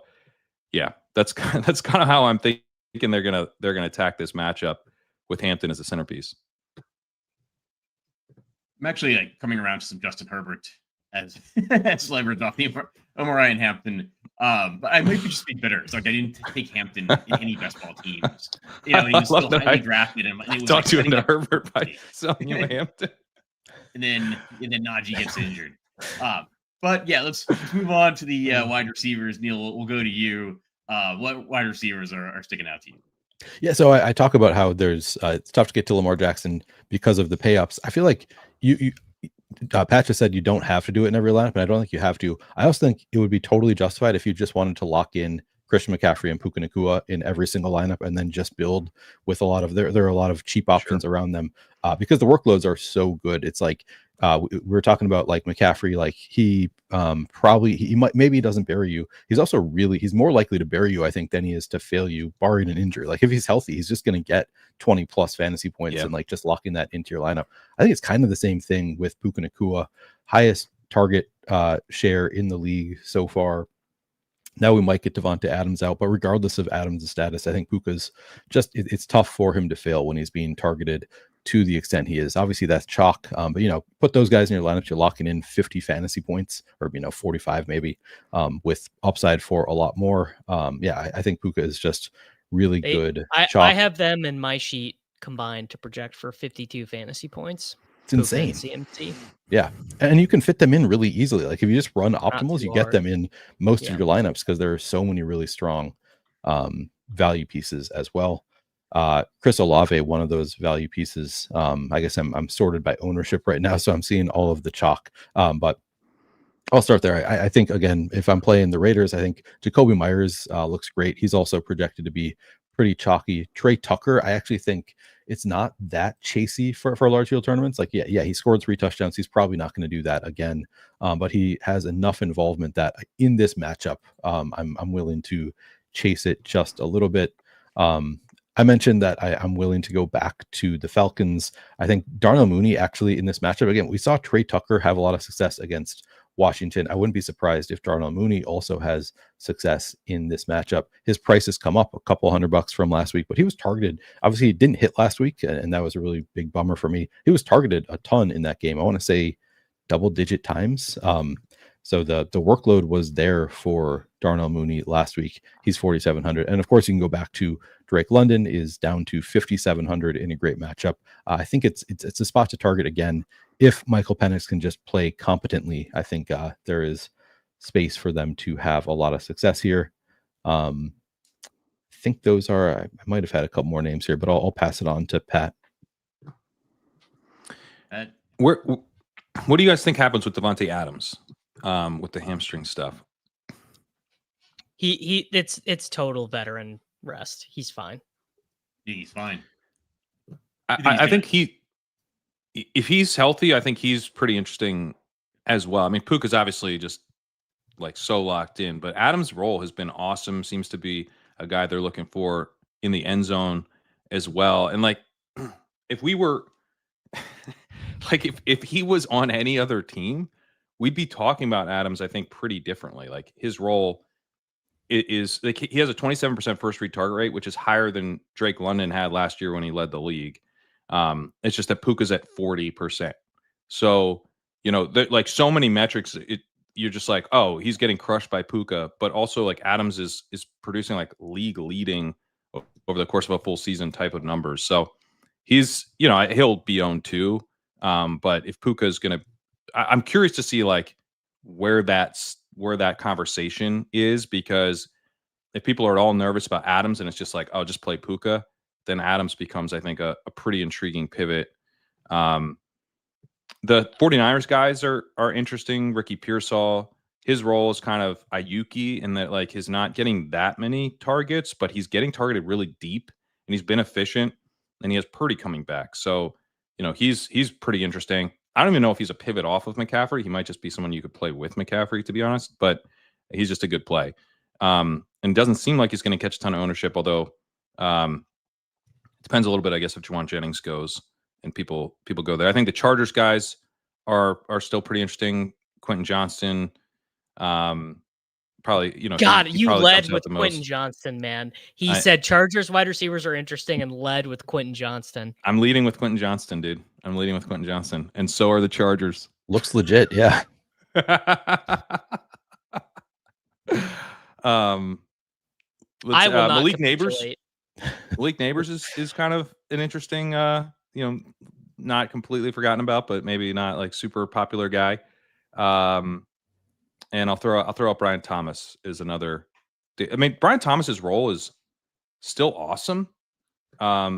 yeah, that's kind of how I'm thinking they're gonna attack this matchup with Hampton as a centerpiece.
I'm actually like coming around to some Justin Herbert as leverage off the Omari and Hampton. But I might just be bitter. It's like I didn't take Hampton in any best ball teams. You know, he was still highly drafted. And it was
talked you
like,
into Herbert by selling you Hampton.
And then Najee gets injured. But yeah, let's move on to the wide receivers. Neil, we'll go to you. What wide receivers are sticking out to you?
Yeah, so I talk about how there's it's tough to get to Lamar Jackson because of the pay-ups. I feel like you Pat just said you don't have to do it in every lineup, and I don't think you have to. I also think it would be totally justified if you just wanted to lock in Christian McCaffrey and Puka Nacua in every single lineup and then just build with a lot of there are a lot of cheap options around them because the workloads are so good. It's like we were talking about like McCaffrey, like he maybe he doesn't bury you. He's more likely to bury you, I think, than he is to fail you, barring an injury. Like if he's healthy, he's just going to get 20 plus fantasy points and like just locking that into your lineup. I think it's kind of the same thing with Puka Nacua, highest target share in the league so far. Now we might get Devonta Adams out, but regardless of Adams' status, I think Puka's it's tough for him to fail when he's being targeted to the extent he is. Obviously that's chalk, but put those guys in your lineups, you're locking in 50 fantasy points or 45 maybe, with upside for a lot more. I think Puka is just really good.
I have them in my sheet combined to project for 52 fantasy points.
It's insane.
CMC.
Yeah. And you can fit them in really easily. Like if you just run optimals, you get them in most of your lineups because there are so many really strong value pieces as well. Chris Olave, one of those value pieces. I guess I'm sorted by ownership right now, so I'm seeing all of the chalk. But I'll start there. I think, again, if I'm playing the Raiders, I think Jacoby Myers looks great. He's also projected to be pretty chalky. Trey Tucker, I actually think it's not that chasey for large field tournaments. Like, yeah, he scored 3 touchdowns. He's probably not going to do that again. But he has enough involvement that in this matchup, I'm willing to chase it just a little bit. I mentioned that I'm willing to go back to the Falcons. I think Darnell Mooney actually in this matchup, again, we saw Trey Tucker have a lot of success against Washington. I wouldn't be surprised if Darnell Mooney also has success in this matchup. His price has come up a couple $100 from last week, but he was targeted. Obviously, he didn't hit last week, and that was a really big bummer for me. He was targeted a ton in that game. I want to say double-digit times. So the workload was there for Darnell Mooney last week. He's 4,700. And of course, you can go back to Drake London is down to 5,700 in a great matchup. I think it's a spot to target again. If Michael Penix can just play competently, I think there is space for them to have a lot of success here. I think those are, I might have had a couple more names here, but I'll pass it on to Pat.
What do you guys think happens with Devontae Adams with the hamstring stuff?
It's total veteran rest. He's fine.
Yeah, he's fine.
I think if he's healthy, I think he's pretty interesting as well. I mean, Puka's obviously just like so locked in, but Adams' role has been awesome. Seems to be a guy they're looking for in the end zone as well. And like, if we were like, if he was on any other team, we'd be talking about Adams, I think, pretty differently. Like his role is like he has a 27% first read target rate, which is higher than Drake London had last year when he led the league. It's just that Puka's at 40%. So, like so many metrics, you're just like, oh, he's getting crushed by Puka, but also like Adams is producing like league leading over the course of a full season type of numbers. So he's, he'll be owned too. But if Puka is going to, I'm curious to see like where that conversation is, because if people are all nervous about Adams and it's just like, oh, just play Puka, then Adams becomes, I think, a pretty intriguing pivot. The 49ers guys are interesting. Ricky Pearsall, his role is kind of Ayuki in that like he's not getting that many targets, but he's getting targeted really deep and he's been efficient. and he has Purdy coming back. So, he's pretty interesting. I don't even know if he's a pivot off of McCaffrey. He might just be someone you could play with McCaffrey, to be honest, but he's just a good play. And doesn't seem like he's going to catch a ton of ownership, although depends a little bit, I guess, if Juwan Jennings goes and people go there. I think the Chargers guys are still pretty interesting. Quentin Johnston, probably,
God,
he
you
probably
led
jumps out
with
the
Quentin
most.
Johnston, man. He said Chargers wide receivers are interesting and led with Quentin Johnston.
I'm leading with Quentin Johnston, dude. I'm leading with Quentin Johnston, and so are the Chargers.
Looks legit, yeah.
I will not
Malik Neighbors.
capitulate.
Malik Neighbors is kind of an interesting, not completely forgotten about, but maybe not like super popular guy. And I'll throw out Brian Thomas is another. I mean, Brian Thomas's role is still awesome.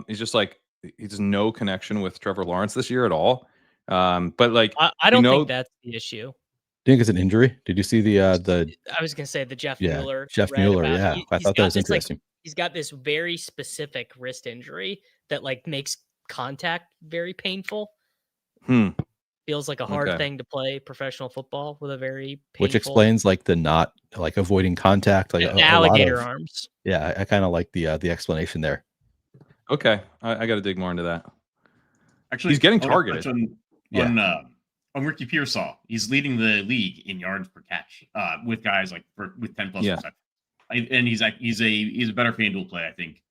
He's just like he has no connection with Trevor Lawrence this year at all. But like
I don't think that's the issue.
Do you think it's an injury? Did you see the
I was gonna say the Jeff
yeah,
Mueller.
Jeff Mueller, yeah. I thought that was interesting.
He's got this very specific wrist injury that like makes contact very painful. Feels like a hard thing to play professional football with a very painful,
which explains like the not like avoiding contact, like
alligator arms.
Yeah, I kind of like the explanation there.
Okay, I got to dig more into that.
Actually,
he's getting targeted
on Ricky Pearsall. He's leading the league in yards per catch with guys like with 10 plus percent. And he's a better FanDuel play, I think,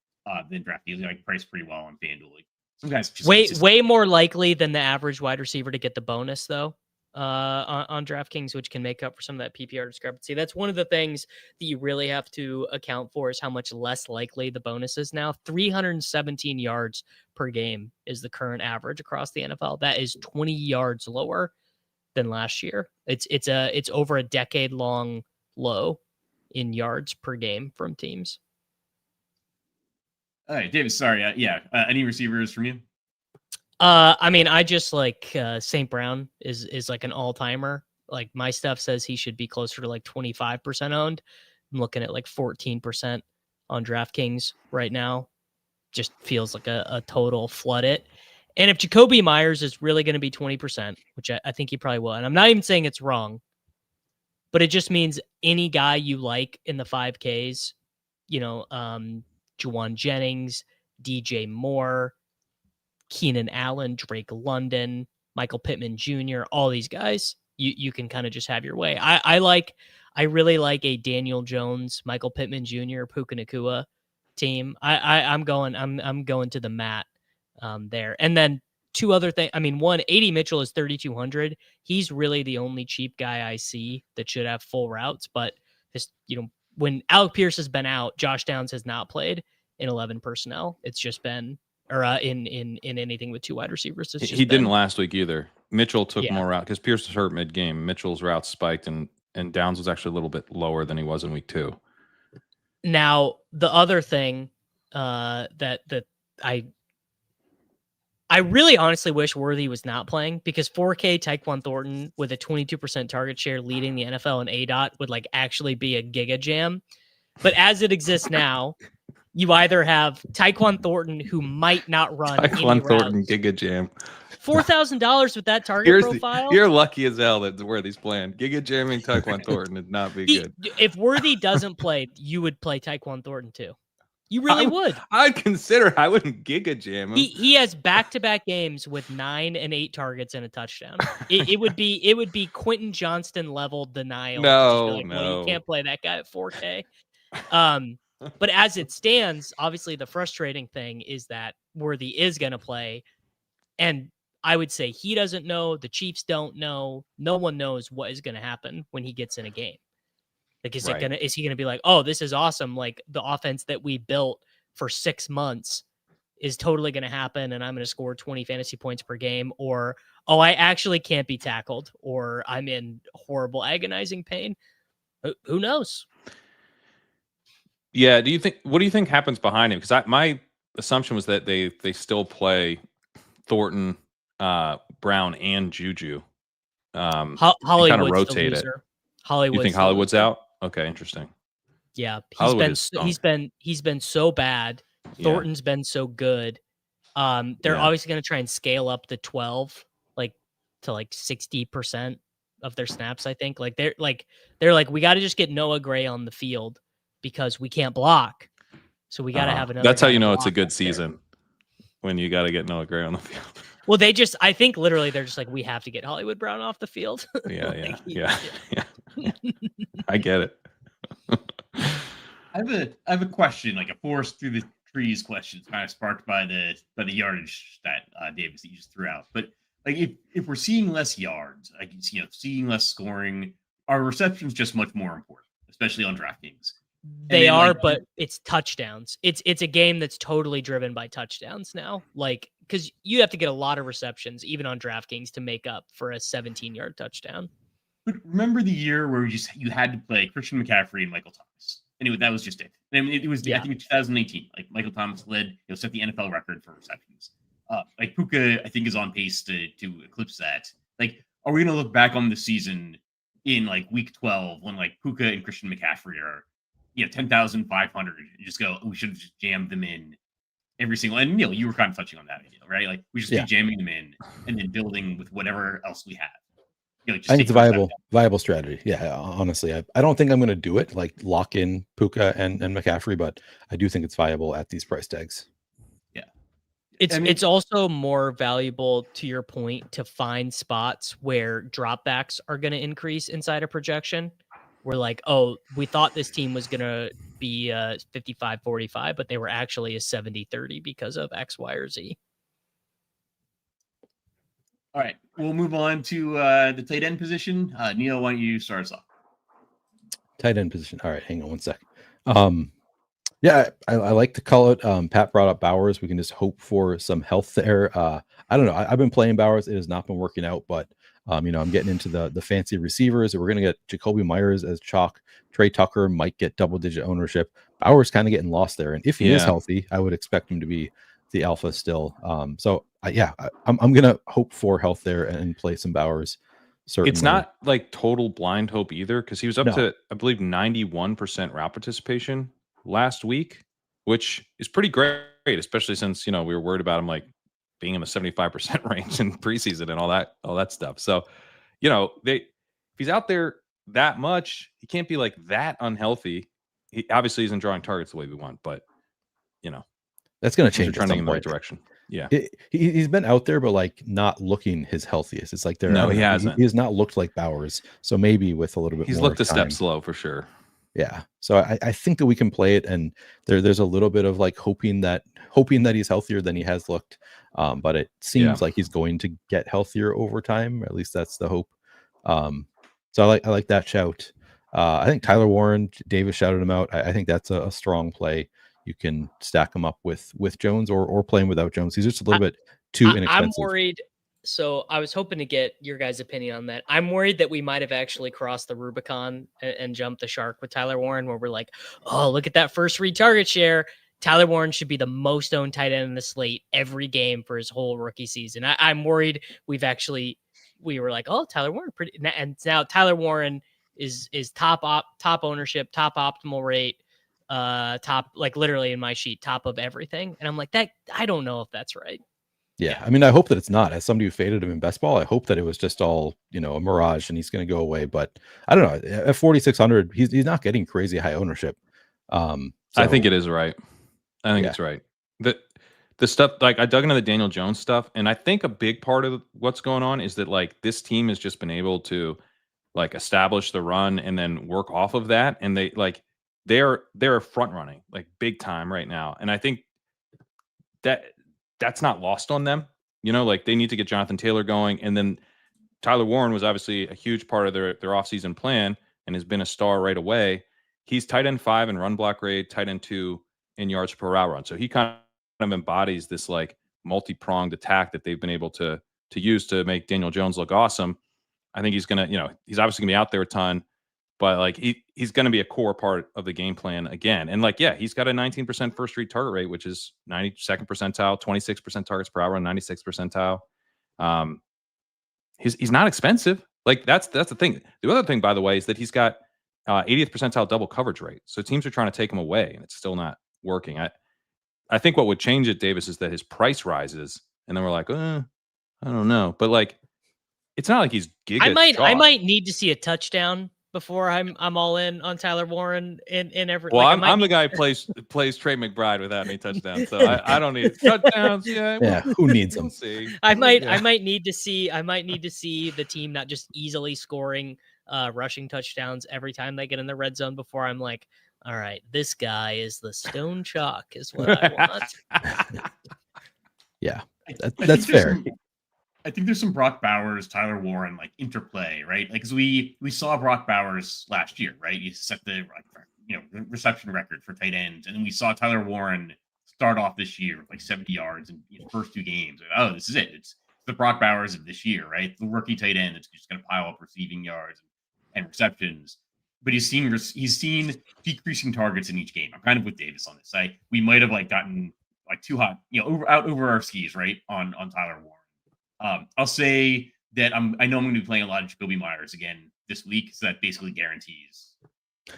than draft. He's like priced pretty well on FanDuel. Like, some guys just
way more likely than the average wide receiver to get the bonus though on DraftKings, which can make up for some of that PPR discrepancy. That's one of the things that you really have to account for is how much less likely the bonus is now. 317 yards per game is the current average across the NFL. That is 20 yards lower than last year. It's over a decade long low in yards per game from teams.
All right, David, sorry. Any receivers from you?
I mean, I just like St. Brown is like an all-timer. Like my stuff says he should be closer to like 25% owned. I'm looking at like 14% on DraftKings right now. Just feels like a total flood it. And if Jacoby Myers is really going to be 20%, which I think he probably will, and I'm not even saying it's wrong, but it just means any guy you like in the 5Ks, Juwan Jennings, DJ Moore, Keenan Allen, Drake London, Michael Pittman Jr., all these guys, you can kind of just have your way. I really like a Daniel Jones, Michael Pittman Jr., Puka Nacua team. I'm going to the mat there. And then two other things. I mean, one, AD Mitchell is 3,200. He's really the only cheap guy I see that should have full routes, but when Alec Pierce has been out, Josh Downs has not played in 11 personnel. It's just been, or in anything with two wide receivers.
He didn't last week either. Mitchell took more route because Pierce was hurt mid-game. Mitchell's route spiked, and Downs was actually a little bit lower than he was in week 2.
Now, the other thing that I really honestly wish Worthy was not playing, because 4K Tyquan Thornton with a 22% target share leading the NFL in ADOT would like actually be a giga jam. But as it exists now, you either have Tyquan Thornton, who might not run
Tyquan Thornton giga jam,
$4,000 with that target profile.
You're lucky as hell that Worthy's playing. Giga jamming Tyquan Thornton would not be good.
If Worthy doesn't play, you would play Tyquan Thornton too. You really would.
I'd consider. I wouldn't giga jam him.
He has back-to-back games with 9 and 8 targets and a touchdown. It would be Quentin Johnston level denial.
No.
Well, you can't play that guy at 4K. But as it stands, obviously the frustrating thing is that Worthy is going to play, and I would say he doesn't know. The Chiefs don't know. No one knows what is going to happen when he gets in a game. Like, is he gonna be like, oh, this is awesome? Like the offense that we built for 6 months is totally gonna happen, and I'm gonna score 20 fantasy points per game, or oh, I actually can't be tackled, or I'm in horrible agonizing pain. Who knows?
Yeah. What do you think happens behind him? Because my assumption was that they still play Thornton, Brown, and Juju.
Hollywood's
kind of rotate it. You think Hollywood's out? Okay, interesting.
Yeah, he's been so bad. Thornton's been so good. They're
Yeah.
obviously going to try and scale up the 12, like to like 60% of their snaps. I think they're like we got to just get Noah Gray on the field because we can't block. So we got to have another.
That's how
guy
you
to
know it's a
block
good
up there.
season, when you got to get Noah Gray on the field.
Well, I think literally they're just like, we have to get Hollywood Brown off the field.
Yeah,
Like,
yeah. I get it.
I have a question, like a forest through the trees question, kind of sparked by the yardage that Davis that you just threw out. But like, if we're seeing less yards, like seeing less scoring, are receptions just much more important, especially on DraftKings?
They are, but it's touchdowns. It's a game that's totally driven by touchdowns now. Like, because you have to get a lot of receptions, even on DraftKings, to make up for a 17-yard touchdown.
But remember the year where you had to play Christian McCaffrey and Michael Thomas. Anyway, that was just it. I mean, it was I think 2018. Like Michael Thomas set the NFL record for receptions. Like Puka, I think, is on pace to eclipse that. Like, are we going to look back on the season in like week 12 when like Puka and Christian McCaffrey are 10,500 and just go, we should have just jammed them in every single, and Neil, you were kind of touching on that idea, right? Like we just be jamming them in and then building with whatever else we have.
I think it's a viable strategy. Yeah, honestly, I don't think I'm going to do it, like lock in Puka and McCaffrey, but I do think it's viable at these price tags.
Yeah,
it's also more valuable, to your point, to find spots where dropbacks are going to increase inside a projection. We're like, oh, we thought this team was going to be 55-45, but they were actually a 70-30 because of X, Y, or Z.
All right, we'll move on to the tight end position. Neil, why don't you start us off?
Tight end position. All right, hang on one sec. Yeah, I like to call it. Pat brought up Bowers. We can just hope for some health there. I don't know. I've been playing Bowers. It has not been working out, but I'm getting into the fancy receivers. We're going to get Jacoby Myers as chalk. Trey Tucker might get double-digit ownership. Bowers kind of getting lost there. And if he is healthy, I would expect him to be the alpha still. I'm going to hope for health there and play some Bowers. Certainly.
It's not like total blind hope either, because he was up to, I believe, 91% route participation last week, which is pretty great, especially since, we were worried about him like being in the 75% range in preseason and all that stuff. So, if he's out there that much, he can't be like that unhealthy. He obviously isn't drawing targets the way we want, but
that's going to change.
Trending in the right direction. Yeah,
he's been out there, but like not looking his healthiest. It's like
he hasn't.
He has not looked like Bowers. So maybe with a little bit,
he's
more
looked a step slow for sure.
Yeah. So I think that we can play it, and there's a little bit of like hoping that he's healthier than he has looked. But it seems like he's going to get healthier over time. At least that's the hope. So I like that shout. I think Tyler Warren, Davis shouted him out. I think that's a strong play. You can stack him up with Jones or playing without Jones. He's just a little bit too inexpensive.
I'm worried. So I was hoping to get your guys' opinion on that. I'm worried that we might have actually crossed the Rubicon and jumped the shark with Tyler Warren, where we're like, oh, look at that first read target share. Tyler Warren should be the most owned tight end in the slate every game for his whole rookie season. I'm worried we were like, oh, Tyler Warren, and now Tyler Warren is top ownership, top optimal rate, top, like literally in my sheet, top of everything. And I'm like, that I don't know if that's right.
Yeah, I mean, I hope that it's not. As somebody who faded him in best ball, I hope that it was just all, a mirage and he's going to go away. But I don't know. At 4,600, he's not getting crazy high ownership. I
think it is right. I think it's right. The stuff, like I dug into the Daniel Jones stuff, and I think a big part of what's going on is that like this team has just been able to like establish the run and then work off of that, and they're front running like big time right now, and I think that's not lost on them. Like they need to get Jonathan Taylor going. And then Tyler Warren was obviously a huge part of their offseason plan and has been a star right away. He's tight end 5 in run block rate, tight end 2 in yards per route run. So he kind of embodies this like multi-pronged attack that they've been able to use to make Daniel Jones look awesome. I think he's going to, he's obviously going to be out there a ton, but like he's going to be a core part of the game plan again. And like, he's got a 19% first read target rate, which is 92nd percentile, 26% targets per hour, and 96th percentile. He's not expensive. Like that's the thing. The other thing, by the way, is that he's got 80th percentile double coverage rate. So teams are trying to take him away, and it's still not working. I think what would change it, Davis, is that his price rises, and then we're like, I don't know, but like, it's not like he's giga.
I might need to see a touchdown before I'm all in on Tyler Warren in every.
Well,
like,
I'm the guy who plays Trey McBride without any touchdowns, so I don't need touchdowns. Yeah,
who needs them?
We'll see.
I might need to see the team not just easily scoring rushing touchdowns every time they get in the red zone before I'm like, all right, this guy is the stone chalk is what I want.
Yeah, that's fair.
I think there's some Brock Bowers, Tyler Warren like interplay, right? Like, because we saw Brock Bowers last year, right? He set the reception record for tight ends, and then we saw Tyler Warren start off this year with like 70 yards in the first 2 games. Like, oh, this is it. It's the Brock Bowers of this year, right? The rookie tight end that's just going to pile up receiving yards and receptions. But he's seen decreasing targets in each game. I'm kind of with Davis on this. We might have like gotten like too hot, over our skis, right? On Tyler Warren. I'll say that I know I'm going to be playing a lot of Jacoby Myers again this week, so that basically guarantees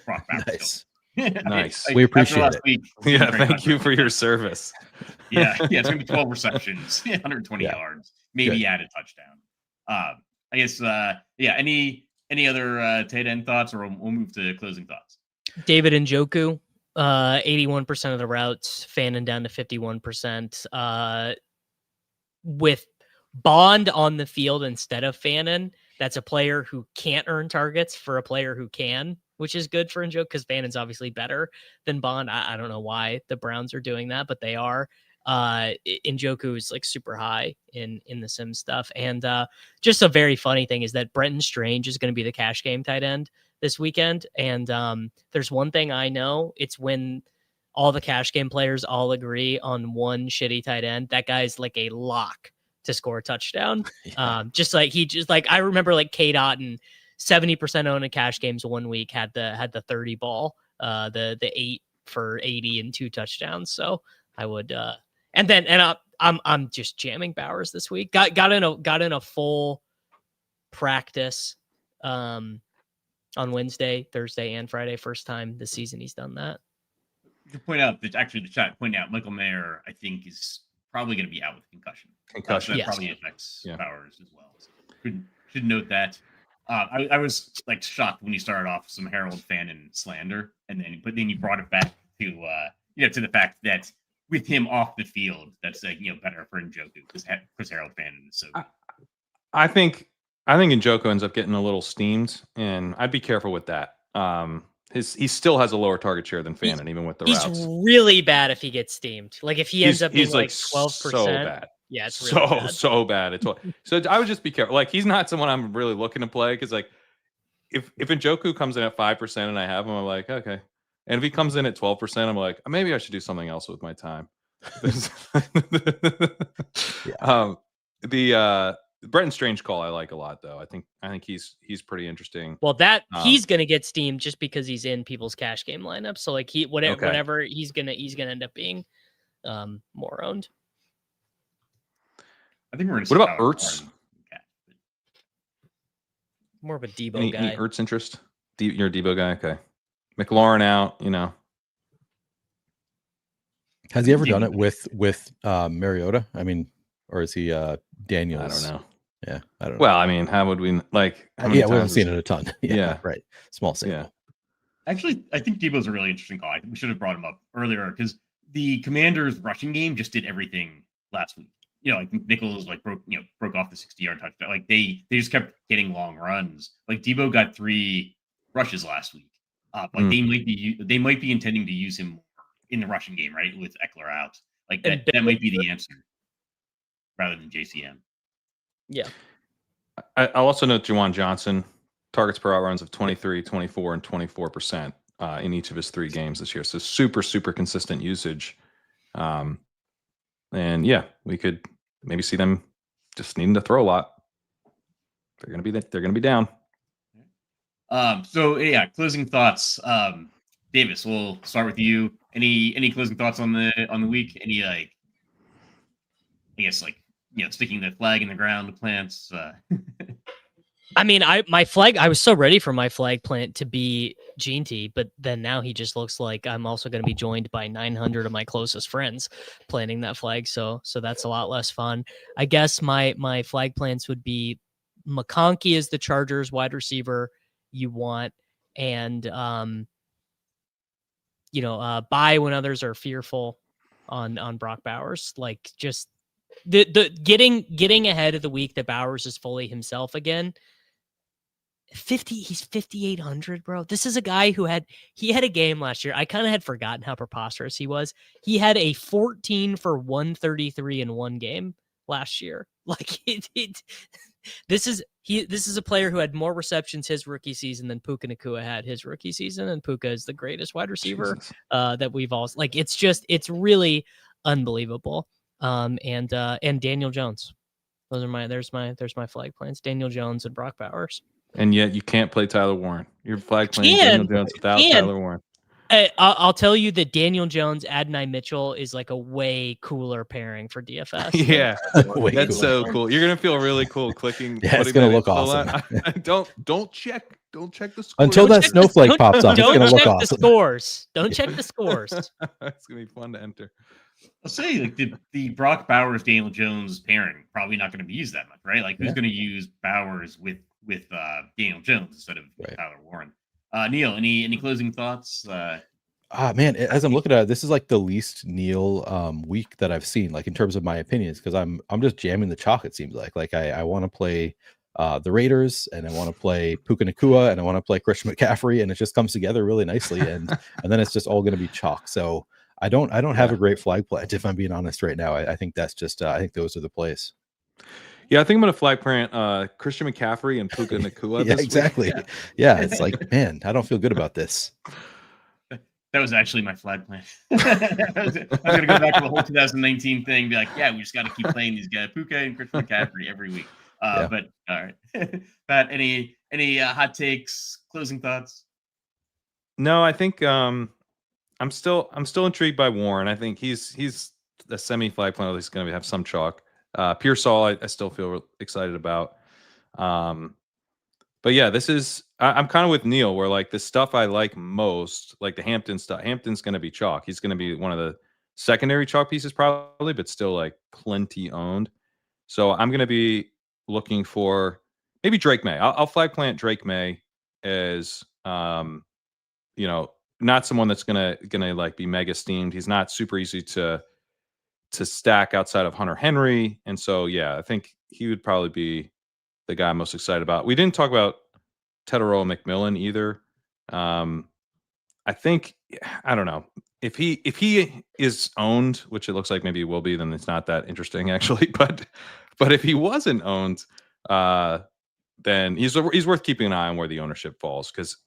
Brock Bowers.
Nice.
We appreciate it.
Week,
thank you for your service.
Yeah, it's going to be 12 receptions, 120 yards, maybe add a touchdown. I guess, any other tight end thoughts, or we'll move to closing thoughts?
David Njoku, 81% of the routes, fanning down to 51%. With Bond on the field instead of Fannin, that's a player who can't earn targets for a player who can, which is good for Njoku because Fannon's obviously better than Bond. I don't know why the Browns are doing that, but they are. Njoku is like super high in the sim stuff. And just a very funny thing is that Brenton Strange is going to be the cash game tight end this weekend. And there's one thing I know, it's when all the cash game players all agree on one shitty tight end, that guy's like a lock to score a touchdown. I remember like K-Dot and 70% owned in cash games one week had the 30 ball, the 8 for 80 and 2 touchdowns. So I would I'm just jamming Bowers this week. Got in a full practice on Wednesday, Thursday, and Friday. First time this season he's done that.
To point out that actually the chat pointing out Michael Mayer, I think, is probably going to be out with concussion. So that probably affects Bowers as well. So should note that. I was like shocked when you started off some Harold Fannin slander, but then you brought it back to to the fact that with him off the field, that's better for Njoku because Chris Harold Fannin is so good.
I think Njoku ends up getting a little steamed, and I'd be careful with that. He still has a lower target share than Fannin, even with the routes.
He's really bad if he gets steamed. Like if he ends up being like 12%.
So bad.
Yeah, it's really bad.
So bad. So I would just be careful. Like he's not someone I'm really looking to play because like if Njoku comes in at 5% and I have him, I'm like, okay. And if he comes in at 12%, I'm like, maybe I should do something else with my time. The Brenton Strange call I like a lot though. I think he's pretty interesting.
Well, he's gonna get steamed just because he's in people's cash game lineup. So like whatever he's gonna end up being more owned.
I think we're gonna.
What about Ertz?
More of a Debo guy.
Any Ertz interest? You're a Debo guy, okay? McLaurin out,
Has he ever done it with Mariota? I mean, or is he Daniels?
I don't know.
Yeah, I don't know.
Well, I mean, how would we like?
We haven't seen it a ton. Yeah, right. Small sample.
Yeah.
Actually, I think Debo's a really interesting call. We should have brought him up earlier because the Commanders' rushing game just did everything last week. Like Nichols broke off the 60-yard touchdown. Like they just kept getting long runs. Like Debo got 3 rushes last week. They might be intending to use him more in the rushing game, right? With Eckler out, like that might be the answer rather than JCM.
Yeah.
I'll also note Juwan Johnson targets per out runs of 23, 24, and 24% in each of his 3 games this year. So super, super consistent usage. And yeah, we could maybe see them just needing to throw a lot. They're gonna be down.
Closing thoughts. Davis, we'll start with you. Any closing thoughts on the week? Any sticking the flag in the ground with plants.
I mean, I was so ready for my flag plant to be Gene, but then now he just looks like I'm also going to be joined by 900 of my closest friends planting that flag. So that's a lot less fun. I guess my flag plans would be McConkey is the Chargers wide receiver you want, and buy when others are fearful on Brock Bowers. Like just the getting ahead of the week that Bowers is fully himself again. He's 5,800, bro. This is a guy who had a game last year. I kind of had forgotten how preposterous he was. He had a 14 for 133 in one game last year. Like this is a player who had more receptions his rookie season than Puka Nacua had his rookie season, and Puka is the greatest wide receiver that we've all like. It's really unbelievable. And Daniel Jones. There's my flag plans. Daniel Jones and Brock Bowers.
And yet you can't play Tyler Warren. Your flag playing Daniel Jones without Tyler Warren.
I'll tell you that Daniel Jones, Adonai Mitchell is like a way cooler pairing for DFS.
Yeah, that's so cool. You're gonna feel really cool clicking.
Yeah, it's gonna look awesome.
Don't check the scores.
Until that snowflake pops up. It's gonna look awesome.
The scores. Don't check the scores.
It's gonna be fun to enter.
I'll say like the Brock Bowers Daniel Jones pairing probably not going to be used that much, right? Like who's going to use Bowers with Daniel Jones instead of Tyler Warren? Neil, any closing thoughts?
Man, as I'm looking at it, this is like the least Neil week that I've seen, like in terms of my opinions, because I'm just jamming the chalk. It seems like I want to play the Raiders, and I want to play Puka Nacua, and I want to play Christian McCaffrey, and it just comes together really nicely, and then it's just all going to be chalk. So I don't have a great flag plant, if I'm being honest right now. I think that's just I think those are the plays.
Yeah, I think I'm gonna flag plant Christian McCaffrey and Puka Nacua.
Yeah, exactly. Yeah, it's like, man, I don't feel good about this.
That was actually my flag plan. I was gonna go back to the whole 2019 thing, be like, yeah, we just got to keep playing these guys, Puka and Christian McCaffrey every week. But all right, Pat, any hot takes, closing thoughts?
No, I think I'm still intrigued by Warren. I think he's a semi flag plan. At least going to have some chalk. Pearsall, I still feel excited about. But yeah, I'm kind of with Neil, where like the stuff I like most, like the Hampton stuff. Hampton's going to be chalk. He's going to be one of the secondary chalk pieces probably, but still like plenty owned. So I'm going to be looking for maybe Drake May. I'll flag plant Drake May as not someone that's gonna like be mega steamed. He's not super easy to stack outside of Hunter Henry, and so yeah, I think he would probably be the guy I'm most excited about. We didn't talk about Teteroa McMillan either. I think I don't know if he is owned, which it looks like maybe he will be. Then it's not that interesting actually, but if he wasn't owned, then he's worth keeping an eye on where the ownership falls because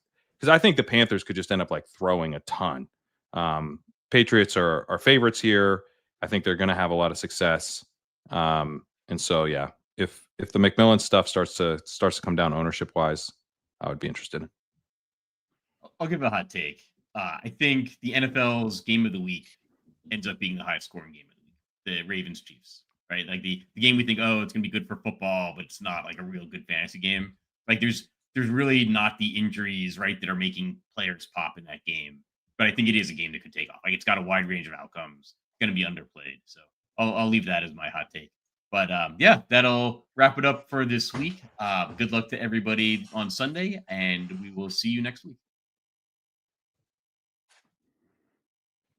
I think the Panthers could just end up like throwing a ton. Patriots are favorites here. I think they're going to have a lot of success. And so, yeah, if the McMillan stuff starts to come down ownership wise, I would be interested.
I'll give a hot take. I think the NFL's game of the week ends up being the highest scoring game of the week, the Ravens Chiefs, right? Like the game we think, oh, it's going to be good for football, but it's not like a real good fantasy game. Like there's really not the injuries, right, that are making players pop in that game. But I think it is a game that could take off. Like it's got a wide range of outcomes. It's going to be underplayed. So I'll leave that as my hot take. But yeah, that'll wrap it up for this week. Good luck to everybody on Sunday, and we will see you next week.